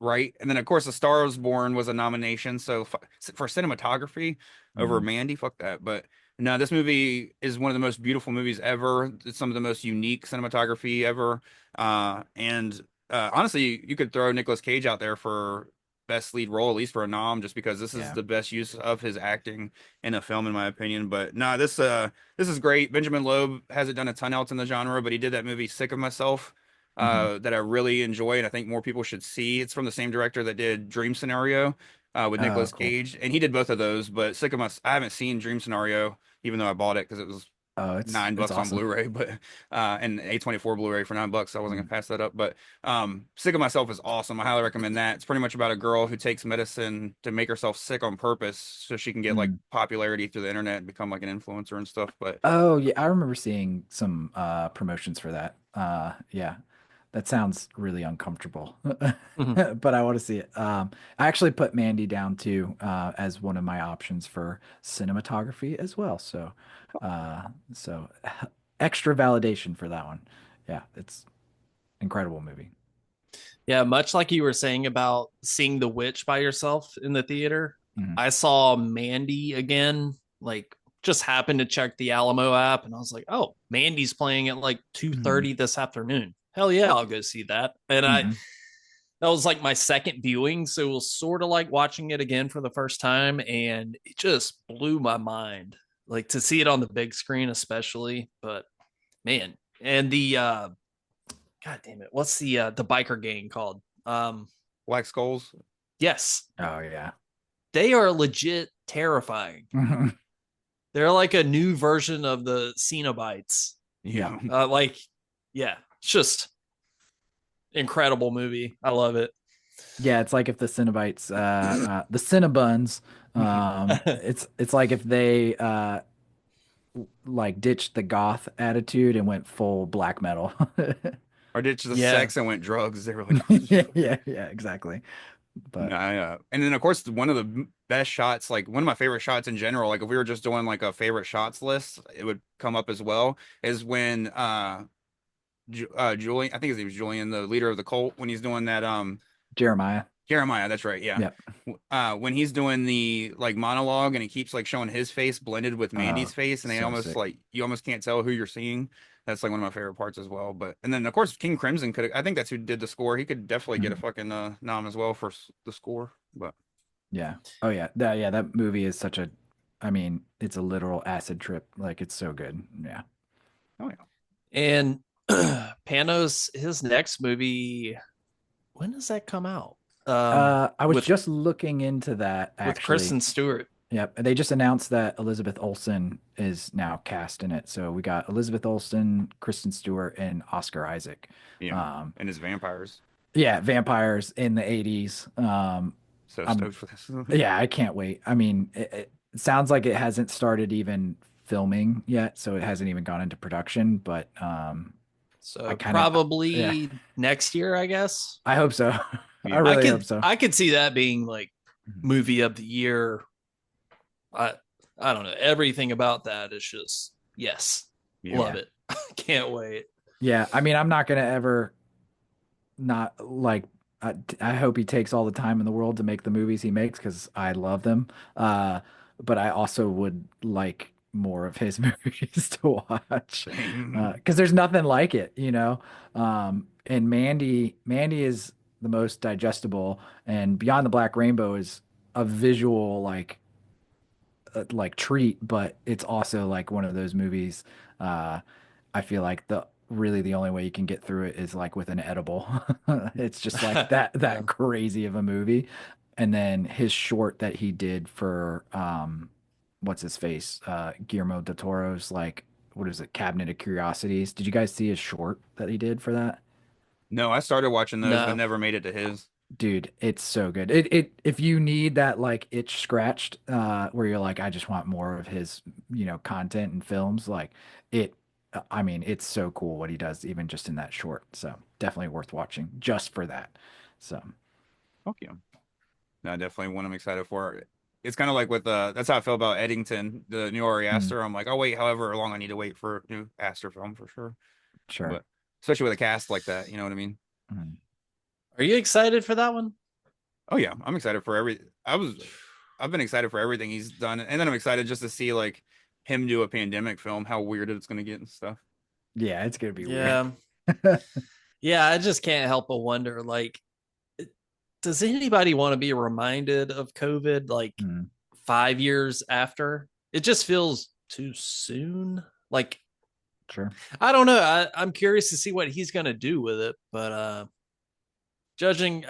right? And then of course, A Star is Born was a nomination. So for cinematography over Mm, Mandy, fuck that. But no, this movie is one of the most beautiful movies ever. It's some of the most unique cinematography ever. And honestly, you could throw Nicolas Cage out there for best lead role, at least for a nom, just because this is yeah. the best use of his acting in a film, in my opinion. But no, this is great. Benjamin Loeb hasn't done a ton else in the genre, but he did that movie Sick of Myself, Hmm. that I really enjoy and I think more people should see. It's from the same director that did Dream Scenario, with Oh, Nicolas cool. Cage, and he did both of those. But I haven't seen Dream Scenario, even though I bought it because it was Oh, it's $9 on awesome. Blu-ray, but and A24 Blu-ray for $9. I wasn't gonna Mm. pass that up. But Sick of Myself is awesome. I highly recommend that. It's pretty much about a girl who takes medicine to make herself sick on purpose so she can get like Mm. popularity through the internet and become like an influencer and stuff. But Oh yeah, I remember seeing some promotions for that. Yeah, that sounds really uncomfortable, Mhm. but I want to see it. I actually put Mandy down too as one of my options for cinematography as well. So extra validation for that one. Yeah, it's incredible movie. Yeah, much like you were saying about seeing The Witch by yourself in the theater, Mhm. I saw Mandy again, like just happened to check the Alamo app and I was like, "Oh, Mandy's playing at like Mhm. 2:30 this afternoon. Hell yeah, I'll go see that." And I Mhm. that was like my second viewing, so it was sort of like watching it again for the first time and it just blew my mind. Like to see it on the big screen especially, but man, and the god damn it, what's the biker gang called? Black Skulls, Yes, Oh yeah. they are legit terrifying. Mhm. They're like a new version of the Cenobites. Yeah. yeah, Like, yeah, it's just incredible movie. I love it. Yeah, it's like if the Cinnabites, the Cinnabuns, it's like if they like ditched the goth attitude and went full black metal. or ditched the Yeah. sex and went drugs. They were like, Yeah, yeah, yeah, exactly. no, But and then of course one of the best shots, like one of my favorite shots in general, like if we were just doing like a favorite shots list, it would come up as well, is when Julian, I think his name was Julian, the leader of the cult, when he's doing that Jeremiah, Jeremiah, that's right, yeah. yep. When he's doing the like monologue and he keeps like showing his face blended with Oh, Mandy's face, and they so almost sick. like you almost can't tell who you're seeing. That's like one of my favorite parts as well. But and then of course King Crimson could, I think that's who did the score. He could definitely get a Mhm. fucking nom as well for the score. But Yeah. Oh yeah, that movie is such a, I mean, it's a literal acid trip. Like it's so good. Yeah. oh yeah, And Panos, his next movie, when does that come out? I was With just looking into that Kristen actually. Stewart. Yep. They just announced that Elizabeth Olsen is now cast in it. So we got Elizabeth Olsen, Kristen Stewart, and Oscar Isaac. yeah, Um, and his vampires. yeah, vampires in the 80s. So I'm stoked for this. yeah, I can't wait. I mean, it sounds like it hasn't started even filming yet, so it hasn't even gone into production, but I So kind of yeah, probably next year, I guess. I hope so. I Yeah, I really hope could so. I could see that being like Mhm. movie of the year. I I don't know. Everything about that is just yes. yeah, Love Yeah. it. Can't wait. Yeah, I mean, I'm not gonna ever not like I hope he takes all the time in the world to make the movies he makes because I love them. But I also would like more of his movies to watch same. because there's nothing like it, you know. And Mandy is the most digestible, and Beyond the Black Rainbow is a visual like treat, but it's also like one of those movies. Uh, I feel like the only way you can get through it is like with an edible. It's just like Yeah. that crazy of a movie. And then his short that he did for what's his face? Guillermo del Toro's like what is it? Cabinet of Curiosities. Did you guys see his short that he did for that? No, I started watching those, but No. never made it to his. Dude, it's so good. It if you need that like itch scratched, where you're like, I just want more of his, content and films, like it, I mean, it's so cool what he does, even just in that short. So definitely worth watching just for that. So Okay. No, definitely one I'm excited for. It's kind of like with that's how I feel about Eddington, the new Ari mm, Aster. I'm like, I'll wait however long I need to wait for a new Aster film for sure. sure. But especially with a cast like that, you know what I mean? Mm. Are you excited for that one? Oh yeah, I'm excited for I've been excited for everything he's done, and then I'm excited just to see like him do a pandemic film, how weird it's gonna get and stuff. Yeah, it's gonna be weird. Yeah. Yeah, I just can't help but wonder like does anybody want to be reminded of COVID like Mm, 5 years after? It just feels too soon. Like sure. I don't know. I'm curious to see what he's gonna do with it, but judging,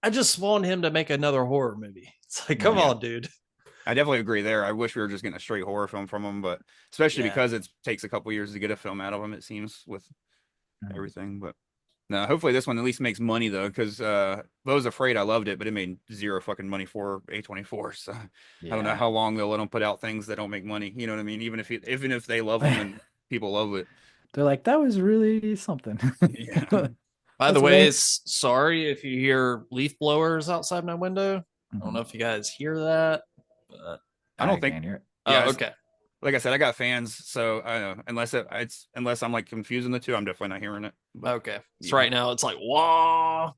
I just want him to make another horror movie. It's like, come Yeah. on, dude. I definitely agree there. I wish we were just getting a straight horror film from them, but especially Yeah. because it takes a couple years to get a film out of them, it seems, with Mhm. everything. But no, hopefully this one at least makes money though, because Bo's Afraid, I loved it, but it made zero fucking money for A24. So I don't know Yeah. how long they'll let them put out things that don't make money. You know what I mean? Even if they love them and people love it. They're like, that was really something. Yeah. By the That's way, right. sorry if you hear leaf blowers outside my window. I don't Mhm. know if you guys hear that, but I don't think. can hear it. Yeah, okay. like I said, I got fans, so I don't know. Unless I'm like confusing the two, I'm definitely not hearing it. But Okay. So yeah. right now it's like wah.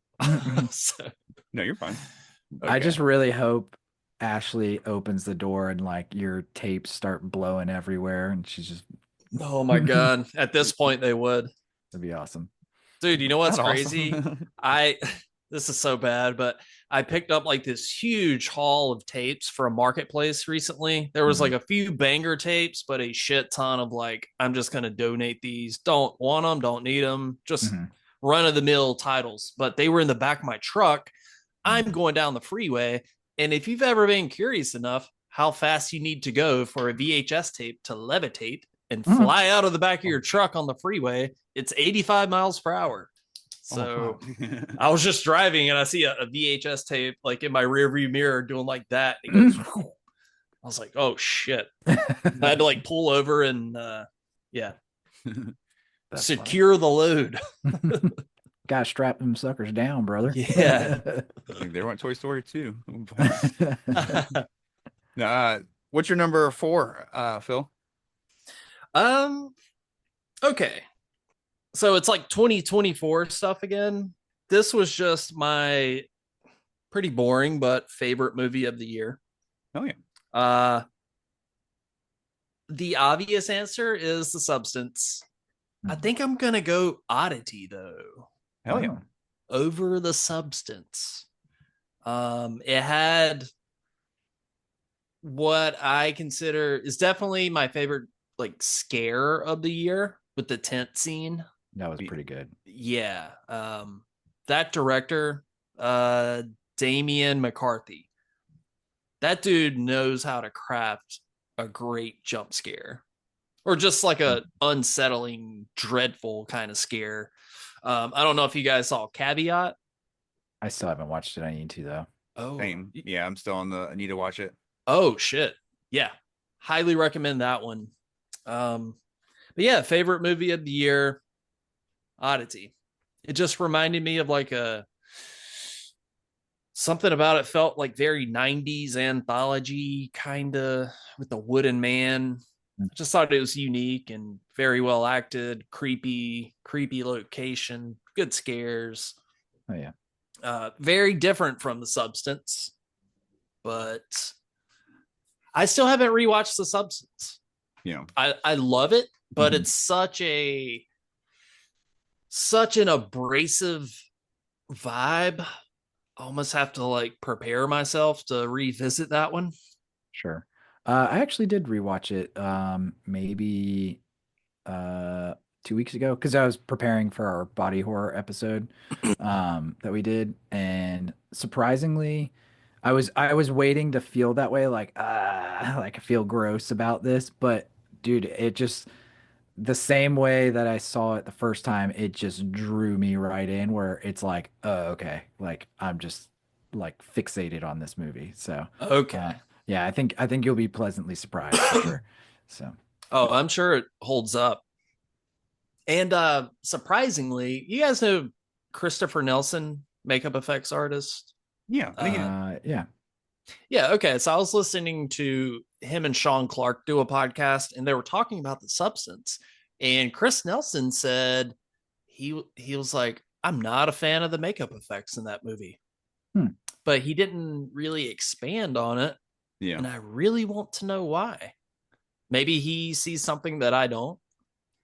So, No, you're fine. I okay. just really hope Ashley opens the door and like your tapes start blowing everywhere, and she's just Oh my god. At this point they would. that'd be awesome. Dude, you know what's Not crazy? awesome. I this is so bad, but I picked up like this huge haul of tapes for a marketplace recently. There was like a few banger tapes, but a shit ton of like, I'm just gonna donate these. Don't want them, don't need them. Just Mhm. run of the mill titles. But they were in the back of my truck. I'm going down the freeway, and if you've ever been curious enough how fast you need to go for a VHS tape to levitate and Mhm. fly out of the back of your truck on the freeway, it's 85 miles per hour. So I was just driving and I see a VHS tape like in my rearview mirror doing like that. And it goes, I was like, oh shit. I had to like pull over and yeah, That's secure the load. Gotta strap them suckers down, brother. Yeah. They went Toy Story 2. What's your number 4, Phil? Okay. So it's like 2024 stuff again. This was just my pretty boring but favorite movie of the year. Oh yeah. The obvious answer is The Substance. I think I'm gonna go Oddity though. Hell yeah. Over The Substance. It had what I consider is definitely my favorite like scare of the year with the tent scene. That was pretty good. Yeah. That director, Damian McCarthy, that dude knows how to craft a great jump scare or just like a unsettling, dreadful kind of scare. I don't know if you guys saw Caveat. I still haven't watched it. I need to though. Oh, Same. Yeah, I'm still I need to watch it. oh shit. Yeah. Highly recommend that one. But yeah, favorite movie of the year, Oddity. It just reminded me of like something about it felt like very 90s anthology kind of with the wooden man. I just thought it was unique and very well acted, creepy location, good scares. Oh yeah. Very different from The Substance, but I still haven't rewatched The Substance. Yeah. I love it, but it's such an abrasive vibe. I almost have to like prepare myself to revisit that one. Sure. I actually did rewatch it maybe 2 weeks ago because I was preparing for our body horror episode that we did, and surprisingly, I was waiting to feel that way, like I feel gross about this, but dude, it just the same way that I saw it the first time, it just drew me right in where it's like, oh, okay, like I'm just like fixated on this movie. So Okay. yeah, I think you'll be pleasantly surprised for sure. So Oh, I'm sure it holds up. And surprisingly, you guys know Christopher Nelson, makeup effects artist? Yeah. I think yeah. Yeah, okay. So I was listening to him and Sean Clark do a podcast, and they were talking about The Substance. And Chris Nelson said he was like, I'm not a fan of the makeup effects in that movie. But he didn't really expand on it. yeah. And I really want to know why. Maybe he sees something that I don't.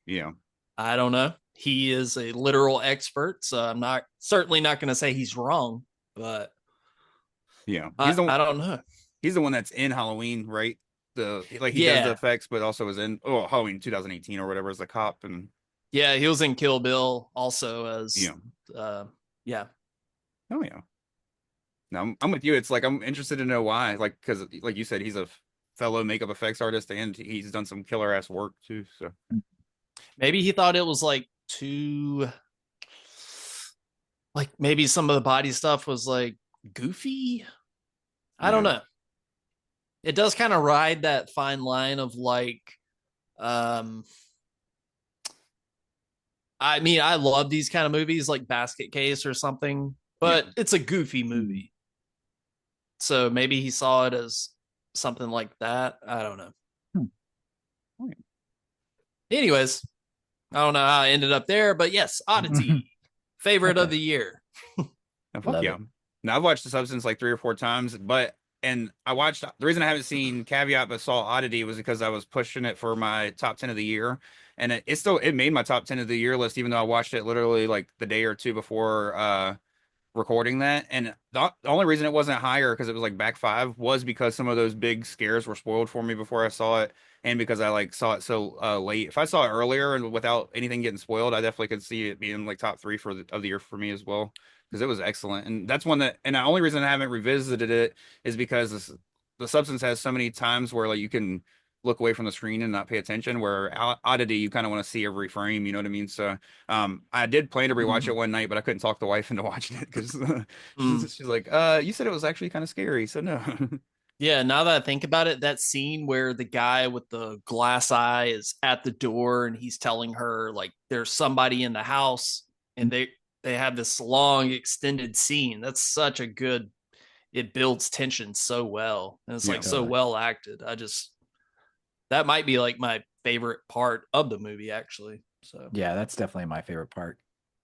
Yeah. I don't know. He is a literal expert, so I'm certainly not going to say he's wrong, but Yeah. I don't know. He's the one that's in Halloween, right? He does the Yeah. effects, but also was in Halloween 2018 or whatever as the cop. And Yeah, he was in Kill Bill also as yeah. yeah. Oh yeah. No, I'm with you. It's like I'm interested to know why. Like, because like you said, he's a fellow makeup effects artist and he's done some killer ass work too. So Maybe he thought it was like too, like maybe some of the body stuff was like goofy. I don't yeah. know. It does kind of ride that fine line of like, um, I mean, I love these kind of movies like Basket Case or something, but it's a goofy movie. So maybe he saw it as something like that. I don't know. Anyways, I don't know how I ended up there, but yes, Oddity, favorite of Okay. the year. And fuck Love yeah. it. Now I've watched The Substance like 3 or 4 times, but and I watched the reason I haven't seen Caveat but saw Oddity was because I was pushing it for my top 10 of the year. And it still it made my top 10 of the year list, even though I watched it literally like the day or two before recording that. And the only reason it wasn't higher because it was like back five was because some of those big scares were spoiled for me before I saw it, and because I like saw it so late. If I saw it earlier and without anything getting spoiled, I definitely could see it being like top three of the year for me as well because it was excellent. And that's one that, and the only reason I haven't revisited it is because the Substance has so many times where like you can look away from the screen and not pay attention. Where Oddity, you kind of want to see every frame. You know what I mean? So I did plan to rewatch it one night, but I couldn't talk the wife into watching it because she's like, you said it was actually kind of scary, so no. Yeah, now that I think about it, that scene where the guy with the glass eye is at the door and he's telling her like there's somebody in the house and they have this long extended scene. That's such a good, it builds tension so well. And it's Yeah. like so Totally. well acted. That might be like my favorite part of the movie actually. So Yeah, that's definitely my favorite part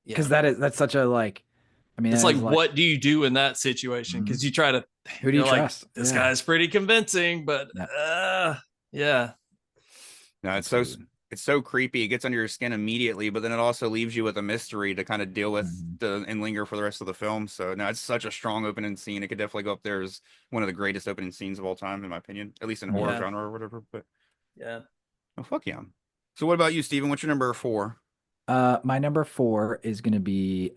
yeah. because that's such a like. I mean, It's that like, is what do you do in that situation? Because you try to, who do you you're like, trust? this Yeah. guy's pretty convincing, but yeah. No, Absolutely. it's so creepy. It gets under your skin immediately, but then it also leaves you with a mystery to kind of deal with and linger for the rest of the film. So no, it's such a strong opening scene. It could definitely go up there as one of the greatest opening scenes of all time, in my opinion, at least in horror Yeah. genre or whatever. But Yeah. oh fuck yeah. So what about you, Steven? What's your number four? My number 4 is going to be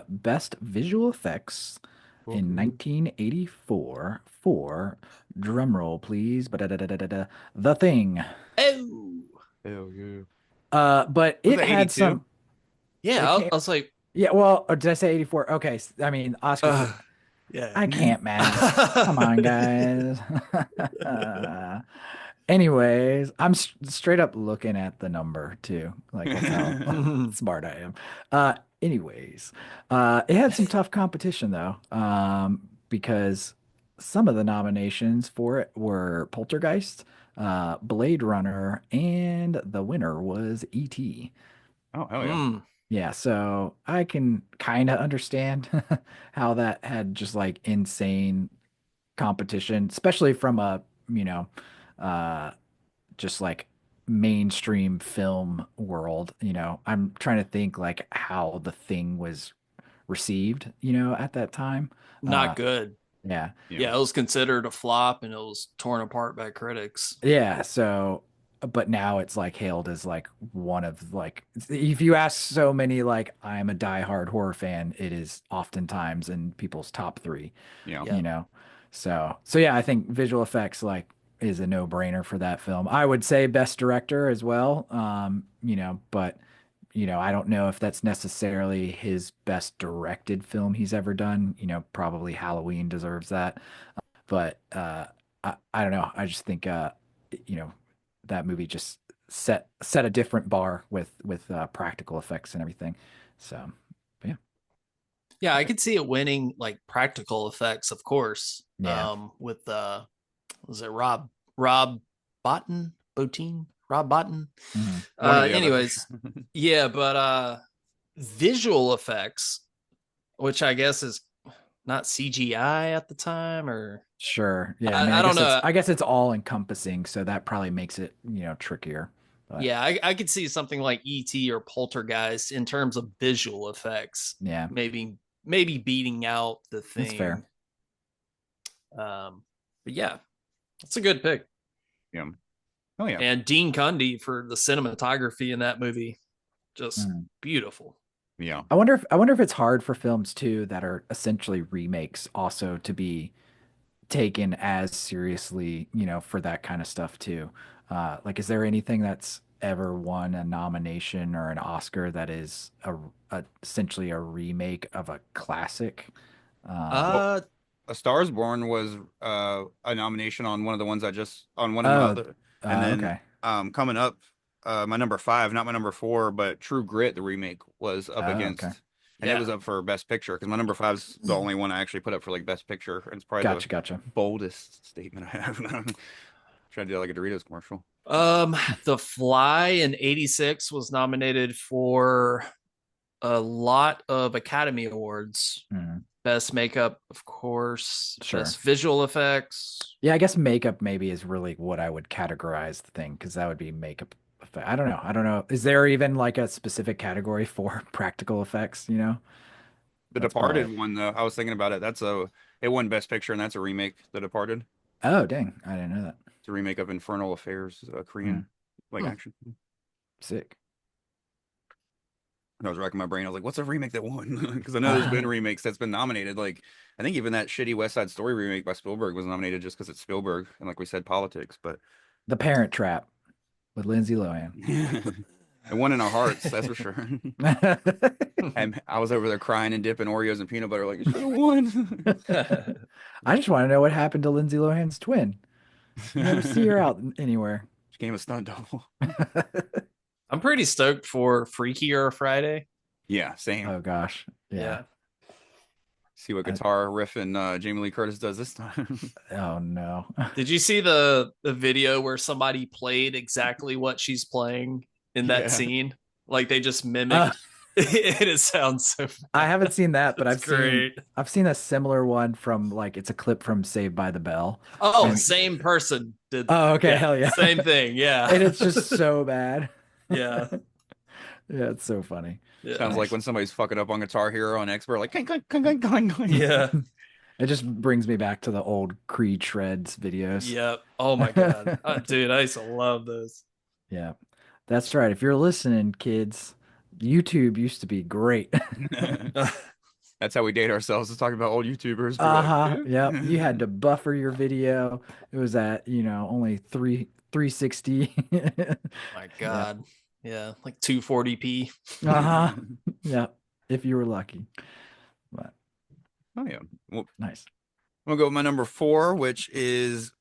best visual effects in 1984 for drumroll, please. The Thing. Oh, Hell yeah. But Was it that had 82? some. yeah. It came, I was like, yeah. Well, or did I say 84? Okay. I mean, Oscars. yeah. I can't math. Come on, guys. Anyways, I'm straight up looking at the number too. Like that's how smart I am. Anyways, it had some tough competition though, because some of the nominations for it were Poltergeist, Blade Runner, and the winner was E.T. Oh hell yeah. Mm, Yeah, so I can kind of understand how that had just like insane competition, especially from a, uh, just like mainstream film world. I'm trying to think like how the thing was received, at that time. not good. Yeah. Yeah. Yeah, it was considered a flop and it was torn apart by critics. Yeah, so but now it's like hailed as like one of like if you ask so many like I'm a diehard horror fan, it is oftentimes in people's top three, Yeah. Yeah. So yeah, I think visual effects like is a no-brainer for that film. I would say best director as well. But I don't know if that's necessarily his best directed film he's ever done. Probably Halloween deserves that. But I don't know. I just think you know that movie just set a different bar with practical effects and everything. So, but yeah, Yeah, I could see it winning like practical effects, of course. yeah. With was it Rob Bottin? Bottin? Rob Bottin? Mhm. One or the other. Anyways, yeah, but visual effects, which I guess is not CGI at the time, or Sure. Yeah. I mean, I don't know. I guess it's all encompassing, so that probably makes it trickier. But Yeah, I could see something like ET or Poltergeist in terms of visual effects, yeah, maybe beating out the that's fair. thing. But yeah, it's a good pick. Yeah. Oh yeah. And Dean Cundy for the cinematography in that movie, just Mhm. beautiful. Yeah. I wonder if it's hard for films too that are essentially remakes also to be taken as seriously, for that kind of stuff too. Like, is there anything that's ever won a nomination or an Oscar that is essentially a remake of a classic? Um, Well, Uh, A Star is Born was a nomination on one of the ones I just on one of my oh, other, and then okay. coming up, my number five, not my number four, but True Grit, the remake was up Oh, okay. against, and it was yeah. up for Best Picture because my number five's the only one I actually put up for like Best Picture, and it's probably the Gotcha, gotcha. boldest statement I have. Trying to do like a Doritos commercial. The Fly in '86 was nominated for a lot of Academy Awards. Mhm. Best makeup, of course. Sure. Best visual effects. Yeah, I guess makeup maybe is really what I would categorize the thing because that would be makeup effect. I don't know. I don't know. Is there even like a specific category for practical effects, The That's probably Departed one, though, I was thinking about it. It won Best Picture, and that's a remake. The Departed. Oh, dang. I didn't know that. It's a remake of Infernal Affairs, Hmm. Korean like Hmm. action. Sick. I was racking my brain. I was like, "What's a remake that won?" Because I know there's been remakes that's been nominated. Like, I think even that shitty West Side Story remake by Spielberg was nominated just because it's Spielberg and, like we said, politics. But The Parent Trap with Lindsay Lohan. it won in our hearts, that's for sure. And I was over there crying and dipping Oreos and peanut butter, like, "You should have won." I just want to know what happened to Lindsay Lohan's twin. You never see her out anywhere. She became a stunt double. I'm pretty stoked for Freakier Friday. Yeah, same. Oh gosh. Yeah. See what I- guitar riff and Jamie Lee Curtis does this time. Oh no. Did you see the video where somebody played exactly what she's playing in that Yeah. scene? Like they just Uh, mimicked it. It sounds so I haven't seen that, but That's great. I've seen a similar one from like it's a clip from Saved by the Bell. Oh, And- same person did. Oh, okay, hell yeah. Same thing. Yeah. And it's just so bad. yeah. Yeah, it's so funny. Yeah. Sounds like when somebody's fucking up on Guitar Hero on Expert, like, clang, clang, clang, clang, clang, clang. Yeah. It just brings me back to the old Creed Shreds videos. Yep. Oh my god. Dude, I used to love those. Yeah. That's right. If you're listening, kids, YouTube used to be great. That's how we date ourselves, is talking about old YouTubers. Be Uh-huh. like, Yep. You had to buffer your video. It was at, only 360. My god. Yeah. Like 240p. Uh-huh. Yeah. If you were lucky. But Oh yeah. Well, nice. I'm gonna go with my number four, which is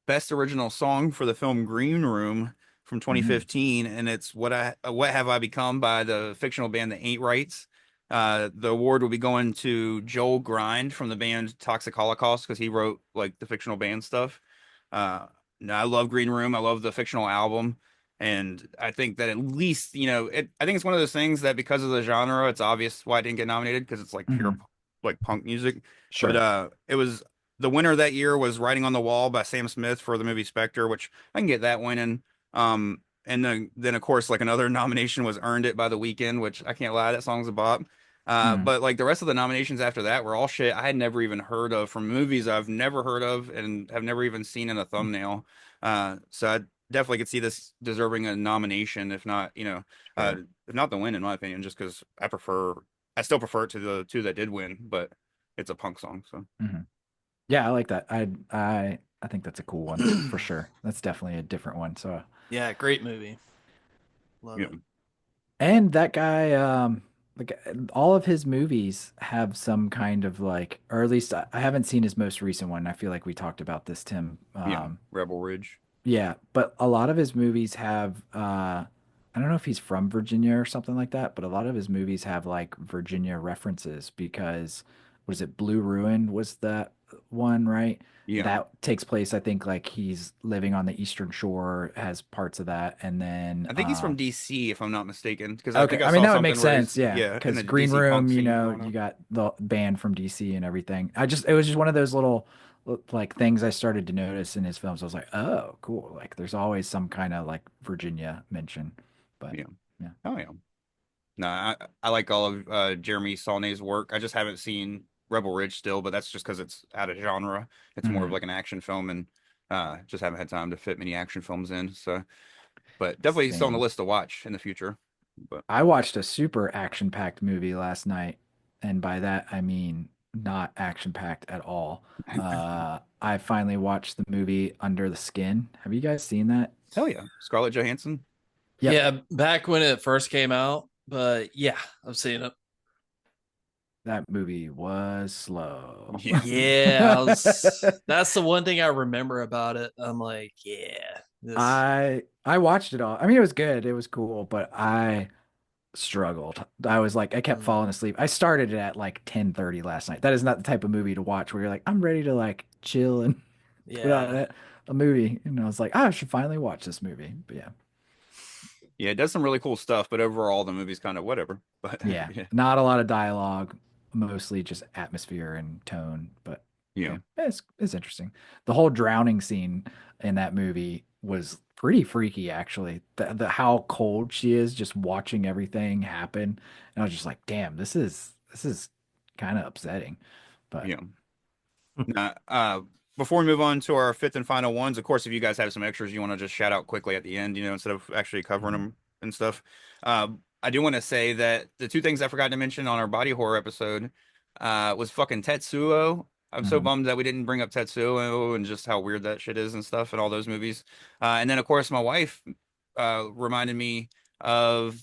Best Original Song for the film Green Room from 2015, and it's What Have I Become by the fictional band The Ain't Rights. The award will be going to Joel Grind from the band Toxic Holocaust because he wrote like the fictional band stuff. I love Green Room. I love the fictional album, and I think that at least I think it's one of those things that because of the genre, it's obvious why it didn't get nominated because it's like pure like punk music. Sure. But it was the winner that year was Writing on the Wall by Sam Smith for the movie Spectre, which I can get that winning. And then of course like another nomination was Earned It by The Weeknd, which I can't lie, that song's a bop. But like the rest of the nominations after that were all shit I had never even heard of from movies I've never heard of and have never even seen in a thumbnail. So I definitely could see this deserving a nomination, if not, if not the win, in my opinion, just because I still prefer it to the two that did win, but it's a punk song, so. Yeah, I like that. I think that's a cool one for sure. That's definitely a different one. So Yeah, great movie. Love Yeah. it. and that guy, like all of his movies have some kind of like, or at least I haven't seen his most recent one. I feel like we talked about this, Tim. Yeah, Rebel Ridge. Yeah, but a lot of his movies have I don't know if he's from Virginia or something like that, but a lot of his movies have like Virginia references because was it Blue Ruin was that one, right? Yeah. That takes place, I think, like he's living on the Eastern Shore, has parts of that, and then I think he's from DC, if I'm not mistaken. Because okay, I mean that would make sense, yeah. in Because the Green DC Room, punk scene growing you up. got the band from DC and everything. It was just one of those little like things I started to notice in his films. I was like, oh, cool. Like there's always some kind of like Virginia mention. But Yeah. yeah. Oh yeah. No, I like all of Jeremy Saulnier's work. I just haven't seen Rebel Ridge still, but that's just because it's out of genre. It's more of like an action film, and just haven't had time to fit many action films in. So, but definitely still on the Same. list to watch in the future. But I watched a super action-packed movie last night, and by that I mean not action-packed at all. I finally watched the movie Under the Skin. Have you guys seen that? hell yeah, Scarlett Johansson. Yep. Yeah, back when it first came out, but yeah, I've seen it. That movie was slow. Yeah. Yeah, that's the one thing I remember about it. I'm like, yeah, this. I watched it all. I mean, it was good. It was cool, but I struggled. I was like, I kept falling asleep. I started it at like 10:30 last night. That is not the type of movie to watch where you're like, I'm ready to like chill and put on Yeah, a movie. And I was like, I should finally watch this movie. But yeah. Yeah, it does some really cool stuff, but overall the movie's kind of whatever. But Yeah. yeah, Not a lot of dialogue, mostly just atmosphere and tone. But yeah, yeah, it's interesting. The whole drowning scene in that movie was pretty freaky, actually. The how cold she is just watching everything happen. And I was just like, damn, this is kind of upsetting. But yeah. Now, before we move on to our fifth and final ones, of course, if you guys have some extras you want to just shout out quickly at the end, instead of actually covering them and stuff, I do want to say that the two things I forgot to mention on our body horror episode was fucking Tetsuo. I'm so mhm. bummed that we didn't bring up Tetsuo and just how weird that shit is and stuff and all those movies. And then, of course, my wife reminded me of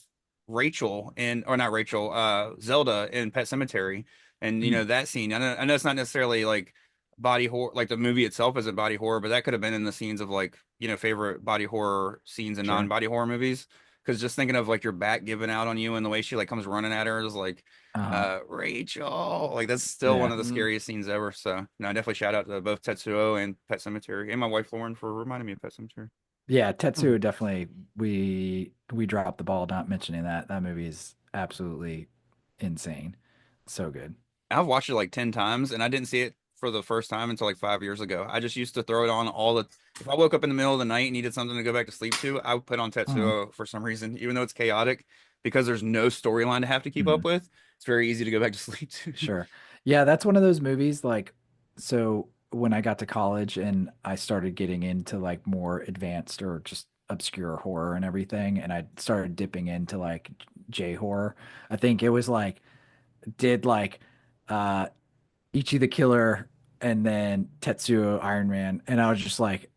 Rachel or not Rachel, Zelda in Pet Cemetery. And, Mm. that scene, I know it's not necessarily like body horror, like the movie itself isn't body horror, but that could have been in the scenes of like favorite body horror scenes in Sure. non-body horror movies, because just thinking of like your back giving out on you and the way she like comes running at her is like Uh, Rachel, like that's still one yeah. of the Mm. scariest scenes ever. So no, definitely shout out to both Tetsuo and Pet Cemetery and my wife Lauren for reminding me of Pet Cemetery. Yeah, Mm. Tetsuo definitely we dropped the ball not mentioning that. That movie is absolutely insane. So good. I've watched it like 10 times and I didn't see it for the first time until like 5 years ago. I just used to throw it on all the if I woke up in the middle of the night and needed something to go back to sleep to, I would put on Mhm. Tetsuo for some reason, even though it's chaotic, because there's no storyline to have to keep up Mhm. with. It's very easy to go back to sleep to. Sure. Yeah, that's one of those movies like so when I got to college and I started getting into like more advanced or just obscure horror and everything and I started dipping into like J horror. I think it was like did like uh Ichi the Killer and then Tetsuo Iron Man and I was just like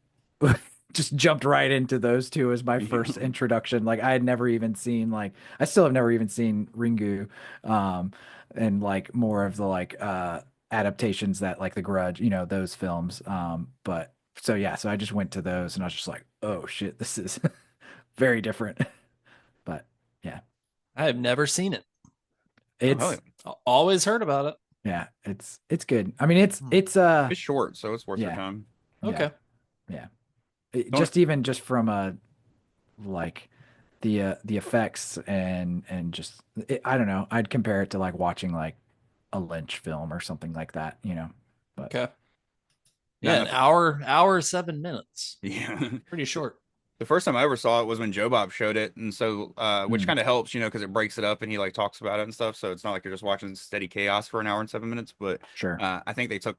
just jumped right into those two as my Yeah. first introduction. Like I had never even seen like I still have never even seen Ringu, um, and like more of the like adaptations that like The Grudge, those films. But so yeah, so I just went to those and I was just like, oh shit, this is very different. But yeah, I have never seen it. Oh, hell yeah. it's Always heard about it. yeah, it's good. I mean, it's Hmm. it's It's short, so it's worth your yeah, time. yeah, Okay. yeah. Don't- Just even just from a like the effects and just I don't know. I'd compare it to like watching like a Lynch film or something like that. But Okay. No, Yeah, an hour 7 minutes. yeah. Pretty short. The first time I ever saw it was when Joe Bob showed it, and so which mm, kind of helps, because it breaks it up and he like talks about it and stuff. So it's not like you're just watching steady chaos for an hour and 7 minutes. But sure, I think they took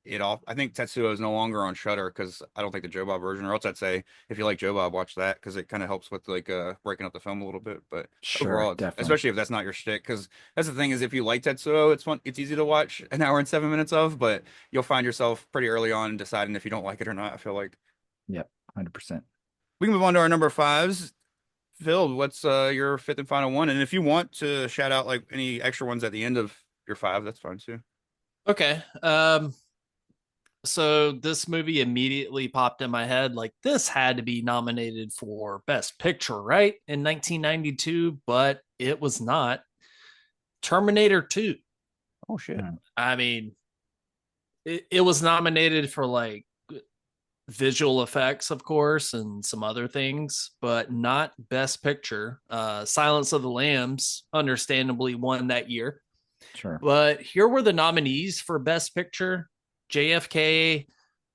it off. I think Tetsuo is no longer on Shutter because I don't think the Joe Bob version, or else I'd say if you like Joe Bob, watch that because it kind of helps with like breaking up the film a little bit. But sure, overall, definitely, especially if that's not your shtick, because that's the thing is if you like Tetsuo, it's fun. It's easy to watch an hour and 7 minutes of, but you'll find yourself pretty early on deciding if you don't like it or not. I feel like yep, 100%. we can move on to our number fives. Phil, what's your fifth and final one? And if you want to shout out like any extra ones at the end of your five, that's fine too. Okay. So this movie immediately popped in my head like this had to be nominated for Best Picture, right? In 1992, but it was not. Terminator 2. Oh shit. Mm, I mean, it was nominated for like visual effects, of course, and some other things, but not Best Picture. Silence of the Lambs, understandably, won that year. sure. But here were the nominees for Best Picture: JFK,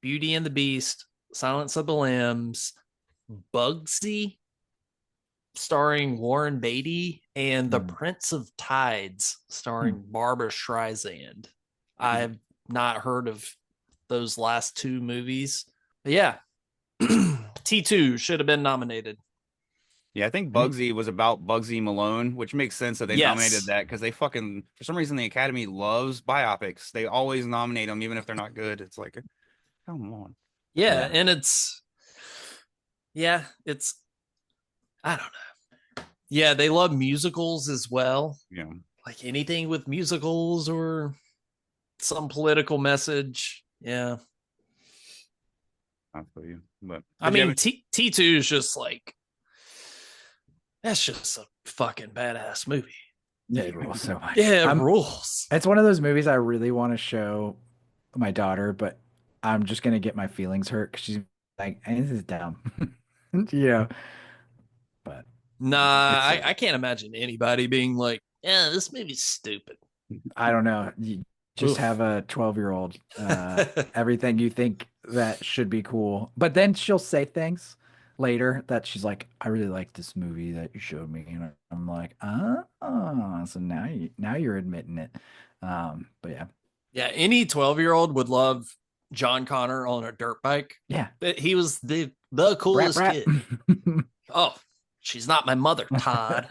Beauty and the Beast, Silence of the Lambs, Bugsy, starring Warren Beatty, and The Mm, Prince of Tides, mm, starring Barbara Streisand. I've not heard of those last two movies. But yeah, T2 should have been nominated. Yeah, I think I mean, Bugsy was about Bugsy Malone, which makes sense that they nominated Yes. that because they fucking, for some reason, the Academy loves biopics. They always nominate them, even if they're not good. It's like, come on. Yeah, Yeah. and it's I don't know. Yeah, they love musicals as well. Yeah, Like anything with musicals or some political message. Yeah. I feel you. But I did you mean, have T2 is just like that's just a fucking badass movie. Yeah, it rules so much. Yeah, it rules. It's one of those movies I really want to show my daughter, but I'm just gonna get my feelings hurt because she's like, "This is dumb," you know. But Nah, it's I can't imagine anybody being like, yeah, this movie's stupid. I don't know. You just Oof. have a 12-year-old. Everything you think that should be cool, but then she'll say things later that she's like, "I really like this movie that you showed me," and I'm like, so now you're admitting it." But yeah, Yeah, any 12-year-old would love John Connor on a dirt bike. yeah, He was the brat coolest brat. kid. Oh, she's not my mother, Todd.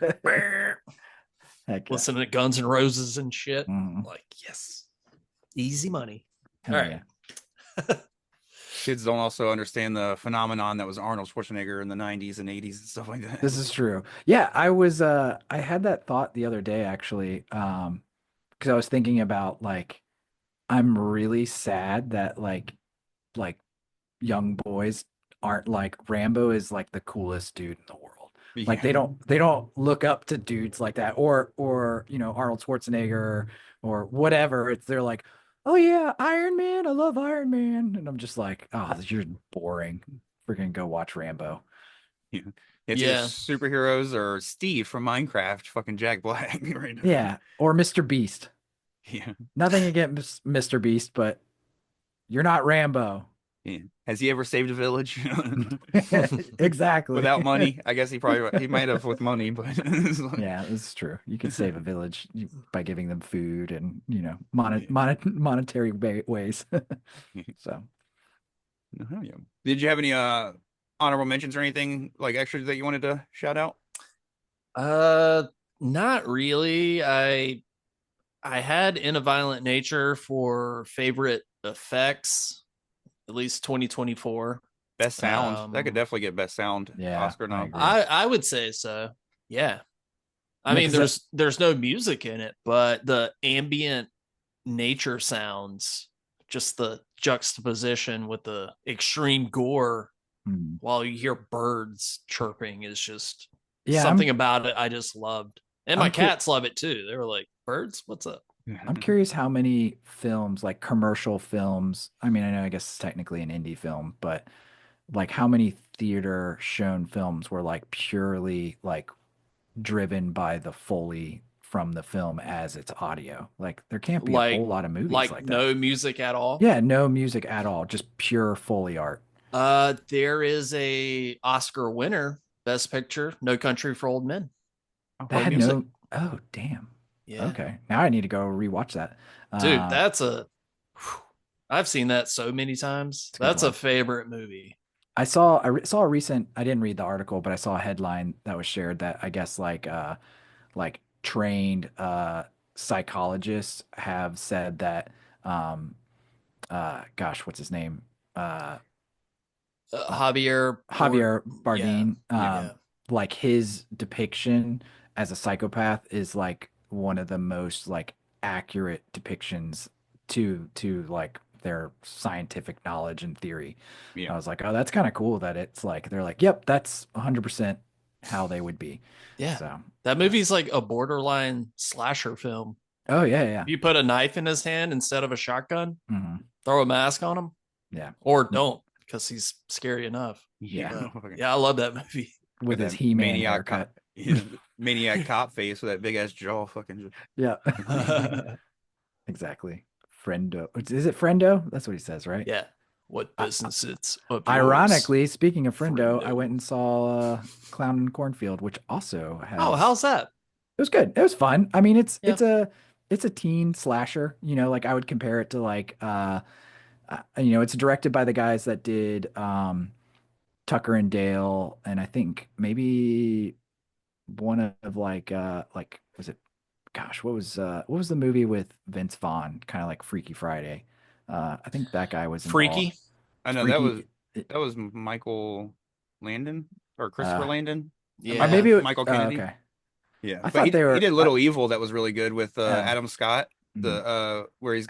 Heck yeah. Listening to Guns N' Roses and shit. Mhm. Like, yes. Easy money. Hell All yeah. right. kids don't also understand the phenomenon that was Arnold Schwarzenegger in the 90s and 80s and stuff like that? This is true. Yeah, I had that thought the other day actually, because I was thinking about like I'm really sad that like young boys aren't like Rambo is like the coolest dude in the world. Like Yeah. they don't look up to dudes like that or Arnold Schwarzenegger or whatever. They're like, "Oh yeah, Iron Man. I love Iron Man." And I'm just like, "Oh, you're boring. Freaking go watch Rambo." Yeah. It's either Yeah. superheroes or Steve from Minecraft, fucking Jack Black right now. Yeah, or Mr. Beast. Yeah. Nothing against Mr. Beast, but you're not Rambo. Yeah. Has he ever saved a village? Exactly. Without money? I guess he might have with money, but Yeah, this is true. You can save a village by giving them food and, monetary ways. So, Yeah. Did you have any honorable mentions or anything like extra that you wanted to shout out? Uh, not really. I had In a Violent Nature for favorite effects, at least 2024. Best sound. That could definitely get best sound Yeah, Oscar I nom. agree. I would say so. Yeah. I Yeah, mean, 'cause there's no music in it, but the ambient nature sounds, just the juxtaposition with the extreme gore Hmm. while you hear birds chirping is just Yeah, something about it I just loved. And my I'm cu- cats love it too. They were like, "Birds? What's up?" I'm curious how many films, like commercial films, I mean, I know I guess it's technically an indie film, but like how many theater shown films were like purely like driven by the Foley from the film as its audio. Like there can't be a whole lot of movies like that. no music at all. Yeah, no music at all, just pure Foley art. There is a Oscar winner, Best Picture, No Country for Old Men. That had music. no. Oh, damn. Yeah. Okay, now I need to go rewatch that. Dude, I've seen that so many times. It's a good That's a one. favorite movie. I saw a recent. I didn't read the article, but I saw a headline that was shared that I guess like trained psychologists have said that gosh, what's his name? Javier Bardem, Yeah. like his depiction as a psychopath is like one of the most like accurate depictions to like their scientific knowledge and theory. Yeah. I was like, oh, that's kind of cool that it's like they're like, yep, that's 100% how they would be. Yeah. So, That movie's like a borderline slasher film. oh yeah, yeah. You put a knife in his hand instead of a shotgun, Mhm. throw a mask on him, Yeah. or don't because he's scary enough. Yeah. Yeah, I love that movie. With his that He-Man maniac haircut. maniac cop face with that big ass jaw fucking Yeah. Exactly. Friendo. Is it Friendo? That's what he says, right? Yeah. What business it's of yours? Ironically, speaking of Friendo, I Friendo. went and saw Clown in Cornfield, which also has. Oh, how's that? It was good. It was fun. I mean, it's Yeah. it's a teen slasher. Like I would compare it to like it's directed by the guys that did Tucker and Dale, and I think maybe one of like was it, gosh, what was the movie with Vince Vaughn, kind of like Freaky Friday? I think that guy was involved. Freaky. I know Freaky, that was Michael Landon or Christopher uh, Landon. Am I or Yeah. maybe Michael Kennedy? okay. Yeah, I but thought they he were did Little Evil that was really good with uh, Adam Scott. mhm. The where he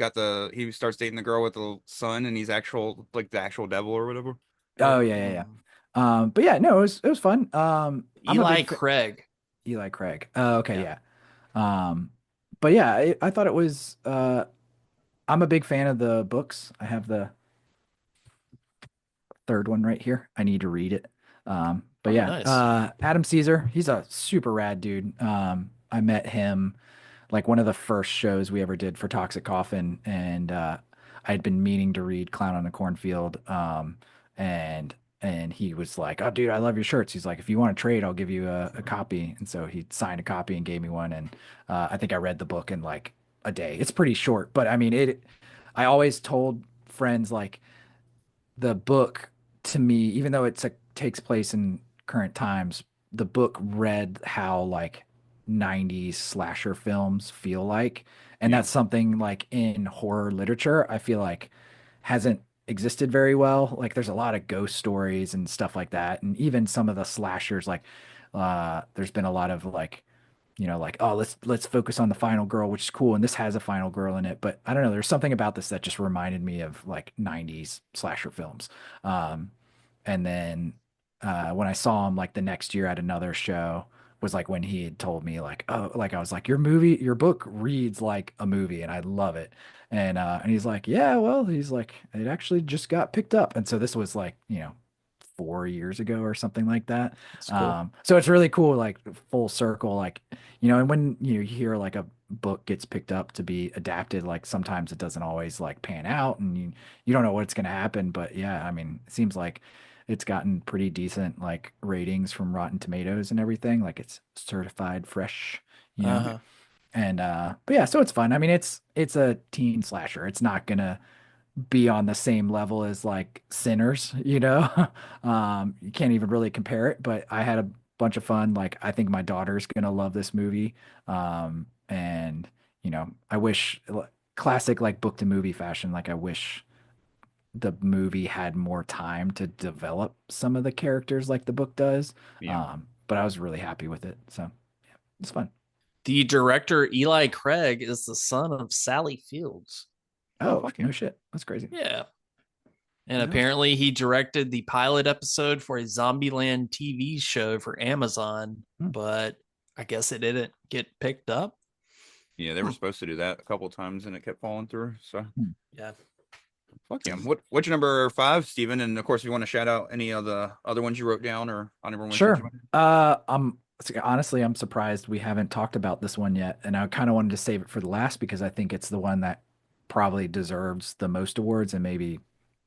starts dating the girl with the son and he's actual like the actual devil or whatever. Oh yeah, yeah, yeah. Mm. But yeah, no, it was fun. I'm a Eli big fa Craig. Eli Craig. Oh, okay, Yeah. yeah. But yeah, I thought it was. I'm a big fan of the books. I have the third one right here. I need to read it. But Oh, yeah, nice. Adam Caesar, he's a super rad dude. I met him like one of the first shows we ever did for Toxic Coffin, and I had been meaning to read Clown on the Cornfield, and he was like, "Oh, dude, I love your shirts." He's like, "If you want to trade, I'll give you a copy." And so he signed a copy and gave me one, and I think I read the book in like a day. It's pretty short, but I mean it. I always told friends like the book to me, even though takes place in current times, the book read how like 90s slasher films feel like. And Yeah, that's something like in horror literature, I feel like hasn't existed very well. Like there's a lot of ghost stories and stuff like that. And even some of the slashers, like there's been a lot of like like, oh, let's focus on the final girl, which is cool, and this has a final girl in it. But I don't know, there's something about this that just reminded me of like 90s slasher films. Um, and then when I saw him like the next year at another show was like when he had told me like, oh, like I was like, your book reads like a movie, and I love it. And he's like, yeah, well, he's like, it actually just got picked up, and so this was like 4 years ago or something like that. It's cool. So it's really cool, like full circle, like, and when you hear like a book gets picked up to be adapted, like sometimes it doesn't always like pan out and you don't know what's going to happen. But yeah, I mean, it seems like it's gotten pretty decent like ratings from Rotten Tomatoes and everything. Like it's certified fresh, you know? Uh-huh. And but yeah, so it's fun. I mean, it's a teen slasher. It's not gonna be on the same level as like Sinners, you know? You can't even really compare it, but I had a bunch of fun. Like, I think my daughter's gonna love this movie. And I wish classic like book to movie fashion, like I wish the movie had more time to develop some of the characters like the book does. yeah. But I was really happy with it. So yeah, it's fun. The director Eli Craig is the son of Sally Fields. Oh, Oh, fuck no yeah. shit. That's crazy. Yeah. And No. apparently he directed the pilot episode for a Zombieland TV show for Amazon, Hmm. but I guess it didn't get picked up. Yeah, they were supposed to do that a couple times and it kept falling through. So Yeah. fuck yeah. What's your number 5, Steven? And of course, if you want to shout out any of the other ones you wrote down or honorable mentions you Sure. want Honestly, I'm surprised we haven't talked about this one yet, and I kind of wanted to save it for the last because I think it's the one that probably deserves the most awards, and maybe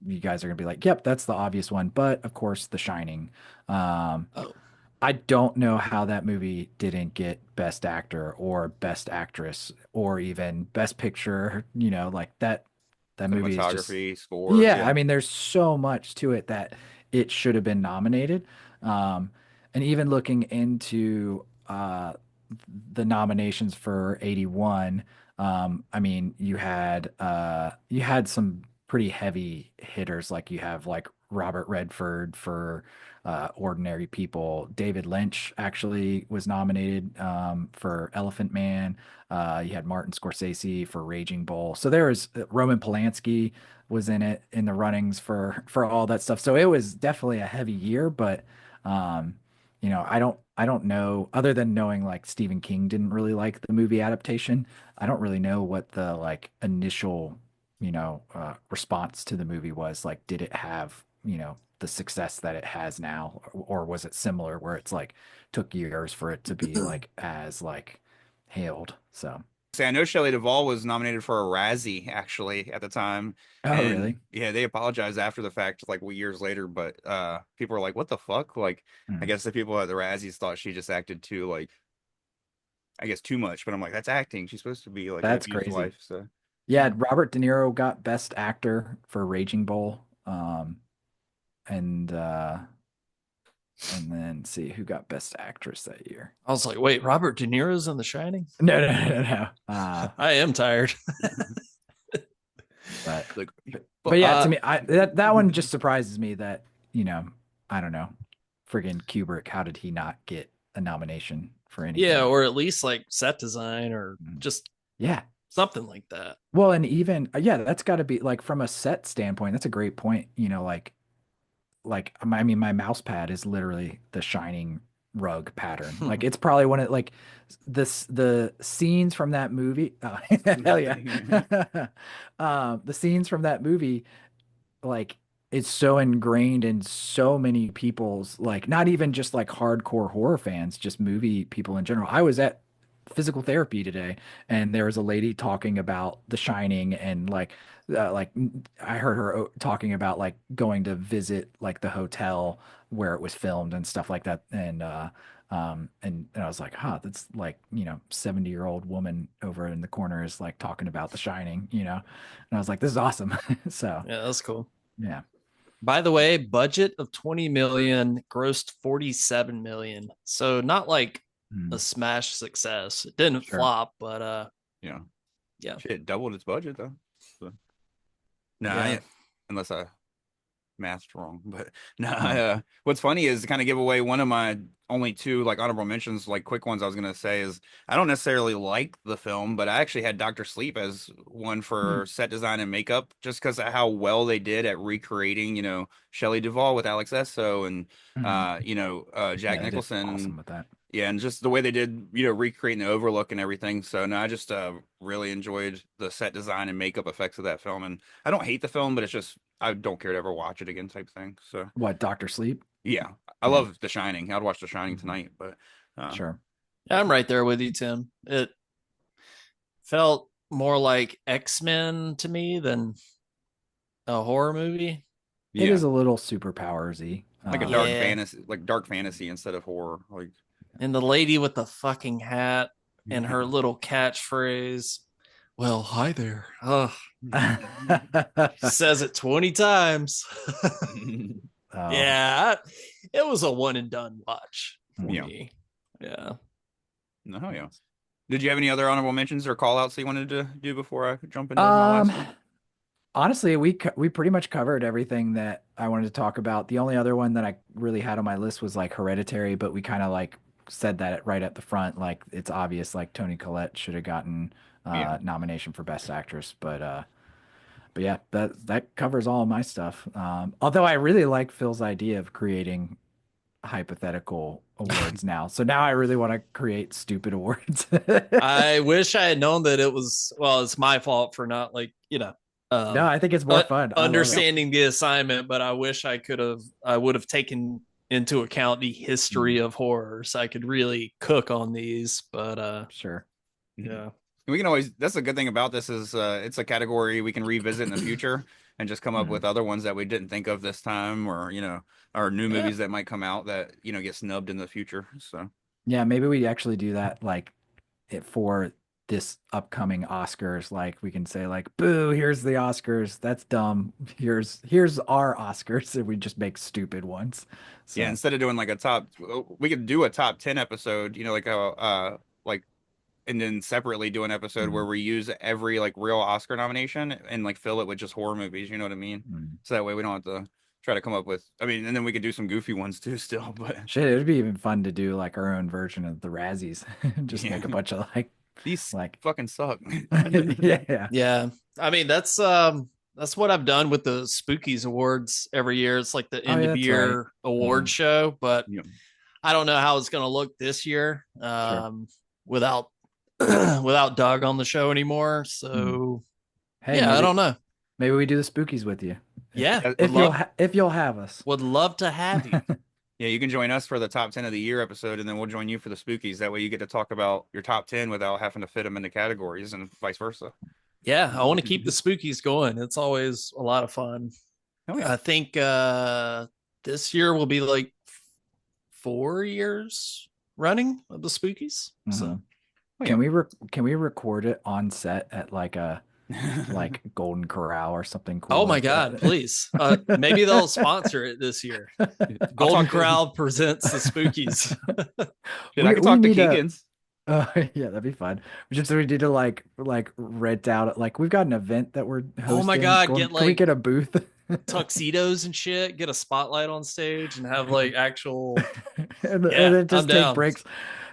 you guys are gonna be like, "Yep, that's the obvious one." But of course, The Shining. Um, Oh, I don't know how that movie didn't get Best Actor or Best Actress or even Best Picture. Like that movie is just cinematography, score. yeah. I Yeah. mean, there's so much to it that it should have been nominated. Um, and even looking into the nominations for 81, I mean, you had some pretty heavy hitters, like you have like Robert Redford for Ordinary People. David Lynch actually was nominated for Elephant Man. You had Martin Scorsese for Raging Bull. So there was Roman Polanski was in it in the runnings for all that stuff. So it was definitely a heavy year, but um, I don't know, other than knowing like Stephen King didn't really like the movie adaptation. I don't really know what the like initial response to the movie was. Like, did it have the success that it has now, or was it similar where it's like took years for it to be like as like hailed? So See, I know Shelley Duvall was nominated for a Razzie actually at the time, oh and really? yeah, they apologized after the fact, like years later. But people were like, "What the fuck?" Like, I Hmm. guess the people at the Razzies thought she just acted too like, I guess too much. But I'm like, that's acting. She's supposed to be like an That's abused crazy. wife. So Yeah, Robert De Niro got Best Actor for Raging Bull. And and then see who got Best Actress that year. I was like, wait, Robert De Niro's in The Shining? No. I am tired. But Like, but yeah, uh, to me, that one just surprises me that, I don't know, friggin' Kubrick, how did he not get a nomination for anything? yeah, or at least like set design or Mm. just Yeah. something like that. Well, and even yeah, that's got to be like from a set standpoint. That's a great point. I mean, my mouse pad is literally the Shining rug pattern. Like it's probably one of like the scenes from that movie. Oh, hell yeah. The scenes from that movie, like it's so ingrained in so many people's, like not even just like hardcore horror fans, just movie people in general. I was at physical therapy today and there was a lady talking about The Shining and I heard her talking about like going to visit like the hotel where it was filmed and stuff like that, and I was like, that's like, 70-year-old woman over in the corner is like talking about The Shining, and I was like, this is awesome. So Yeah, that's cool. yeah. By the way, budget of 20 million, grossed 47 million. So not like Hmm. a smash success. It didn't Sure. flop, but yeah. yeah. Shit, doubled its budget though. So. No, Yeah. unless I mathed wrong, but no. Hmm. What's funny is to kind of give away one of my only two like honorable mentions, like quick ones. I was gonna say is I don't necessarily like the film, but I actually had Doctor Sleep as one for set design and makeup, just because of how well they did at recreating, Shelley Duvall with Alex Esso and Mhm. Jack Yeah, they did Nicholson. awesome with that. Yeah, and just the way they did, recreating the overlook and everything. So no, I just really enjoyed the set design and makeup effects of that film. And I don't hate the film, but it's just I don't care to ever watch it again type thing. So What, Doctor Sleep? yeah, I Yeah. love The Shining. I'd watch The Shining Mhm. tonight, but Sure. Yeah, I'm right there with you, Tim. It felt more like X-Men to me than a horror movie. It yeah, is a little superpowersy. like a Yeah. dark fantasy instead of horror. Like And the lady with the fucking hat and yeah. her little catchphrase, well, hi there. Oh, she says it 20 times. Oh, Yeah, it was a one and done watch for Yeah. me. Yeah. No, yeah. Did you have any other honorable mentions or call outs you wanted to do before I jump into my um, last one? honestly, we pretty much covered everything that I wanted to talk about. The only other one that I really had on my list was like Hereditary, but we kind of like said that right at the front. Like it's obvious, like Toni Collette should have gotten Yeah. nomination for Best Actress, but yeah, that covers all of my stuff. Although I really like Phil's idea of creating hypothetical awards now. So now I really want to create stupid awards. I wish I had known that it was, well, it's my fault for not like, No, I think it's more fun. I love it. understanding the assignment, but I wish I would have taken into account the history of horror so I could really cook on these. But Sure. yeah. We can always, that's a good thing about this is it's a category we can revisit in the future and just come up with other ones that we didn't think of this time or, or new Yeah. movies that might come out that, get snubbed in the future. So, Yeah, maybe we actually do that like for this upcoming Oscars. Like we can say like, boo, here's the Oscars. That's dumb. Here's our Oscars. And we just make stupid ones. So yeah, instead of doing like a top, we could do a top 10 episode, like, and then separately do an episode where we use every like real Oscar nomination and like fill it with just horror movies. You know what I mean? So that way we don't have to try to come up with. I mean, and then we could do some goofy ones too, still. But shit, it'd be even fun to do like our own version of the Razzies. Just yeah, make a bunch of like these like fucking suck. yeah. Yeah. I mean, that's what I've done with the Spookies Awards every year. It's like the Oh, end yeah, of that's year award show, but Yeah. I don't know how it's going to look this year Sure. without without Doug on the show anymore. So Hey, yeah, I maybe don't know. maybe we do the Spookies with you. Yeah, Would If love, if you'll have us. would love to have you. yeah, you can join us for the top 10 of the year episode, and then we'll join you for the Spookies. That way, you get to talk about your top 10 without having to fit them into categories, and vice versa. Yeah, I want to keep the Spookies going. It's always a lot of fun. Oh yeah, I think this year will be like 4 years running of the Spookies. So Can we record it on set at like a like Golden Corral or something cool. Oh my like God, that. please. Maybe they'll sponsor it this year. Golden Corral presents the Spookies. Shit, I can talk to need a Keegan's. yeah, that'd be fun. We need to like rent out like we've got an event that we're hosting. Oh my God, get can we like get a booth? tuxedos and shit, get a spotlight on stage and have like actual and yeah, then just I'm take down. breaks.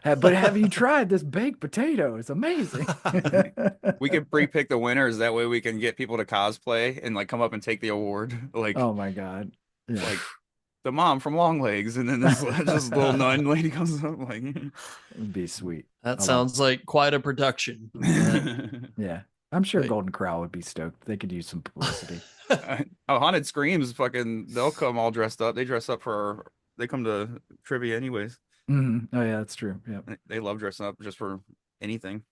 But have you tried this baked potato? It's amazing. We could pre-pick the winners. That way we can get people to cosplay and like come up and take the award. Like, Oh my God. Yeah. like the mom from Long Legs, and then this just little nun lady comes up like. It'd be sweet. That I sounds like quite a production. Yeah. I'm sure Wait. Golden Corral would be stoked. They could use some publicity. Oh, Haunted Screams, fucking, they'll come all dressed up. They dress up they come to trivia anyways. Oh yeah, that's true. Yeah. They love dressing up just for anything.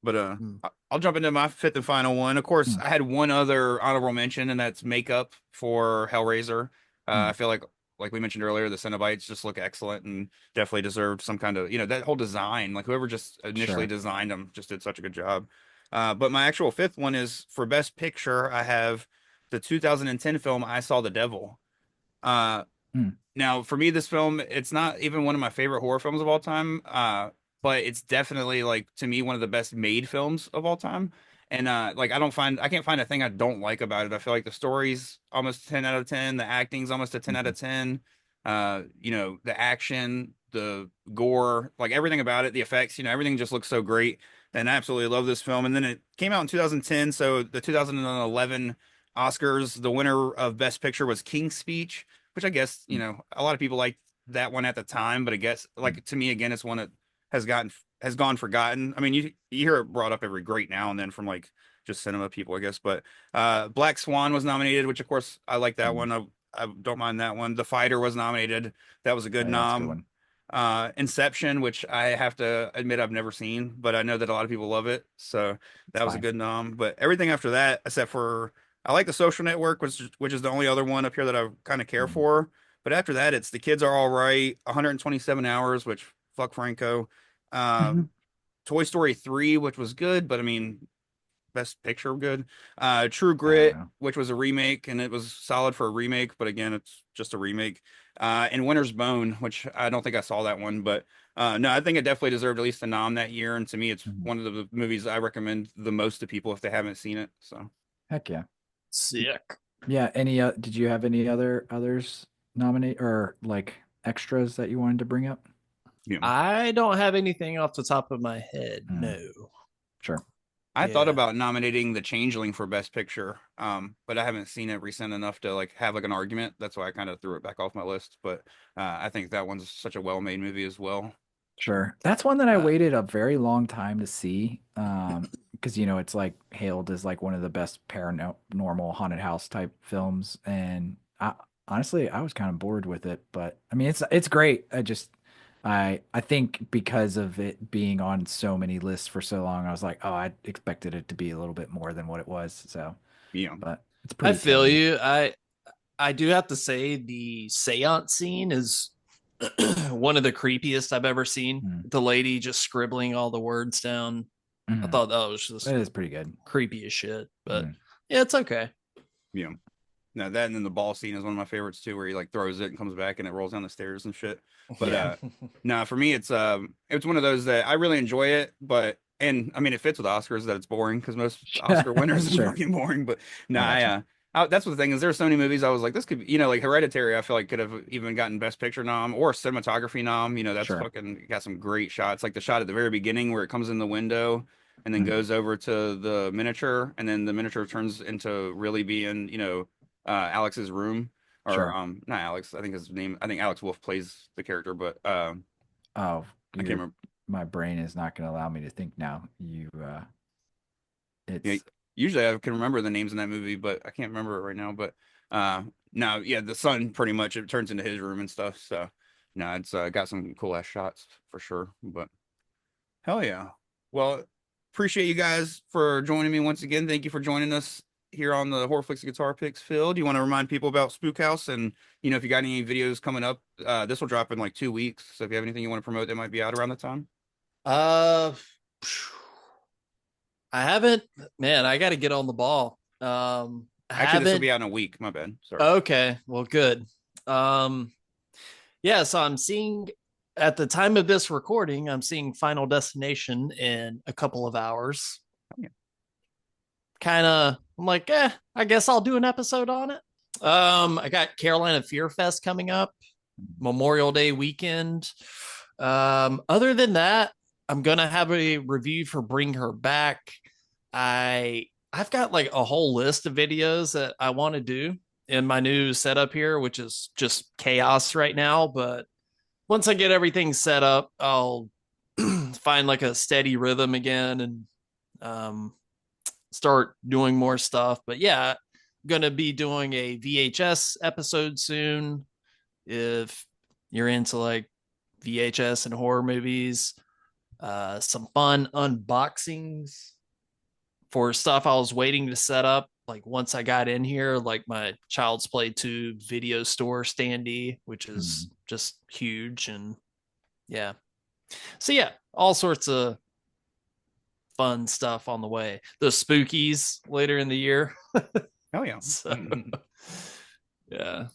But Hmm. I'll jump into my fifth and final one. Of course, I had one other honorable mention, and that's makeup for Hellraiser. I feel like we mentioned earlier, the Cenobites just look excellent and definitely deserved some kind of, that whole design. Like whoever just initially Sure. designed them just did such a good job. But my actual fifth one is for Best Picture. I have the 2010 film I Saw the Devil. Hmm. Now, for me, this film, it's not even one of my favorite horror films of all time, but it's definitely, like, to me, one of the best made films of all time. And like, I can't find a thing I don't like about it. I feel like the story's almost 10 out of 10, the acting's almost a 10 out of 10. The action, the gore, like everything about it, the effects, everything just looks so great. And I absolutely love this film. And then it came out in 2010, so the 2011 Oscars, the winner of Best Picture was King's Speech, which I guess, a lot of people liked that one at the time, but I guess, like, to me, again, it's one that has gone forgotten. I mean, you hear it brought up every great now and then from like just cinema people, I guess. But Black Swan was nominated, which of course I like that one. I don't mind that one. The Fighter was nominated. That was a good Yeah, that's a good nom. one. Inception, which I have to admit I've never seen, but I know that a lot of people love it. So It's that was a fine. good nom. But everything after that, except for I like The Social Network, which is the only other one up here that I kind of care for. But after that, it's The Kids Are All Right, 127 Hours, which fuck Franco. Um, Toy Story 3, which was good, but I mean, Best Picture good. True Grit, know. which was a remake, and it was solid for a remake, but again, it's just a remake. And Winter's Bone, which I don't think I saw that one, but no, I think it definitely deserved at least a nom that year. And to me, it's one of the movies I recommend the most to people if they haven't seen it. So Heck yeah. Sick. Yeah. Did you have any others nominate or like extras that you wanted to bring up? yeah. I don't have anything off the top of my head. No. Sure. I thought Yeah. about nominating The Changeling for Best Picture, but I haven't seen it recent enough to like have like an argument. That's why I kind of threw it back off my list. But I think that one's such a well-made movie as well. Sure. That's one that I Uh, waited a very long time to see. Because it's like hailed as like one of the best paranormal haunted house type films. And honestly, I was kind of bored with it, but I mean it's great. I think because of it being on so many lists for so long, I was like, oh, I expected it to be a little bit more than what it was. So, Yeah. but it's I pretty feel tame. you. I do have to say the seance scene is one of the creepiest I've ever seen. The lady just scribbling all the words down. I thought that was just It is pretty good. creepy as shit. But yeah, it's okay. Yeah. No, that and then the ball scene is one of my favorites too, where he like throws it and comes back and it rolls down the stairs and shit. But Yeah. no, for me it's one of those that I really enjoy it, but and I mean it fits with Oscars that it's boring because most Oscar winners are Sure. fucking boring. But no, I gotcha. that's what the thing is. There's so many movies I was like, this could be, like Hereditary. I feel like could have even gotten Best Picture nom or cinematography nom. That's Sure. fucking got some great shots, like the shot at the very beginning where it comes in the window and then goes over to the miniature, and then the miniature turns into really being, Alex's room, or Sure. not Alex. I think his name. I think Alex Wolf plays the character, but Oh, I can't remember. my brain is not going to allow me to think now. It's Yeah, usually I can remember the names in that movie, but I can't remember it right now. But no, yeah, the sun pretty much it turns into his room and stuff. So no, it's got some cool ass shots for sure. But hell yeah. Well, appreciate you guys for joining me once again. Thank you for joining us here on the Horrorflix Guitar Picks. Phil, do you want to remind people about Spook House? And if you got any videos coming up, this will drop in like 2 weeks. So if you have anything you want to promote that might be out around the time. I I haven't, man, I got to get on the ball. Actually, this will be out in a week. My bad. Sorry. Okay, well, good. Yeah, so I'm seeing at the time of this recording, I'm seeing Final Destination in a couple of hours. Oh, yeah. Kind of, I'm like, I guess I'll do an episode on it. I got Carolina Fear Fest coming up, Memorial Day weekend. Other than that, I'm gonna have a review for Bring Her Back. I've got like a whole list of videos that I want to do in my new setup here, which is just chaos right now. But once I get everything set up, I'll find like a steady rhythm again and start doing more stuff. But yeah, I'm gonna be doing a VHS episode soon. If you're into like VHS and horror movies, some fun unboxings for stuff I was waiting to set up. Like once I got in here, like my Child's Play 2 video store standee, which is just huge. And yeah. So yeah, all sorts of fun stuff on the way. The spookies later in the year. Oh yeah. So, yeah.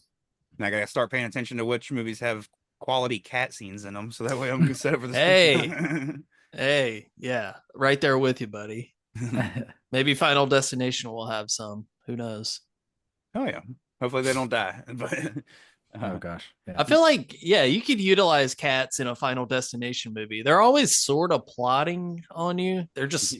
And I gotta start paying attention to which movies have quality cat scenes in them, so that way I'm set up for the Hey, yeah, right there with you, buddy. Maybe Final Destination will have some. Who knows? Oh yeah. Hopefully they don't die. But Oh gosh. Yeah. I feel like, yeah, you could utilize cats in a Final Destination movie. They're always sort of plotting on you. They're just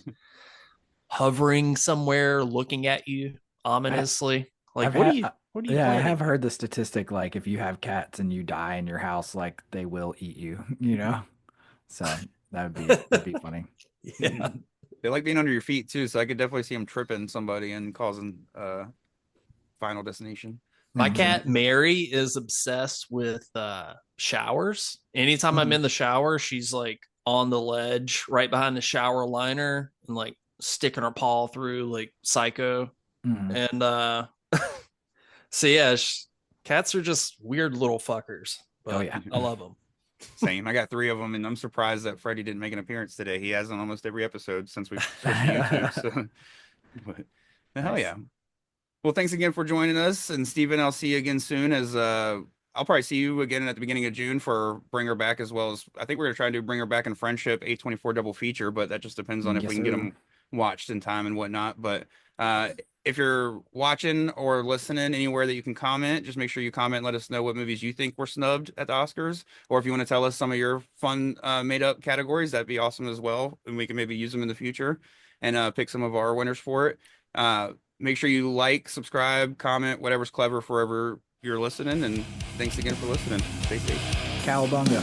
hovering somewhere, looking at you ominously. Like, what are you? What are you? Yeah, planning? I have heard the statistic, like if you have cats and you die in your house, like they will eat you, you know? So that'd be funny. Yeah. They like being under your feet too, so I could definitely see them tripping somebody and causing Final Destination. My cat Mary is obsessed with showers. Anytime I'm in the shower, she's like on the ledge right behind the shower liner and like sticking her paw through like psycho. And so yeah, cats are just weird little fuckers. But Oh, yeah. I love them. Same. I got 3 of them, and I'm surprised that Freddie didn't make an appearance today. He has on almost every episode since we've switched to YouTube. So, but hell yeah. Well, thanks again for joining us, and Steven, I'll see you again soon. As I'll probably see you again at the beginning of June for Bring Her Back, as well as I think we're gonna try to do Bring Her Back and Friendship A24 double feature, but that just depends on if we can get them watched in time and whatnot. But if you're watching or listening anywhere that you can comment, just make sure you comment and let us know what movies you think were snubbed at the Oscars, or if you want to tell us some of your fun made up categories, that'd be awesome as well, and we can maybe use them in the future and pick some of our winners for it. Make sure you like, subscribe, comment, whatever's clever for wherever you're listening, and thanks again for listening. Stay safe. Cowabunga.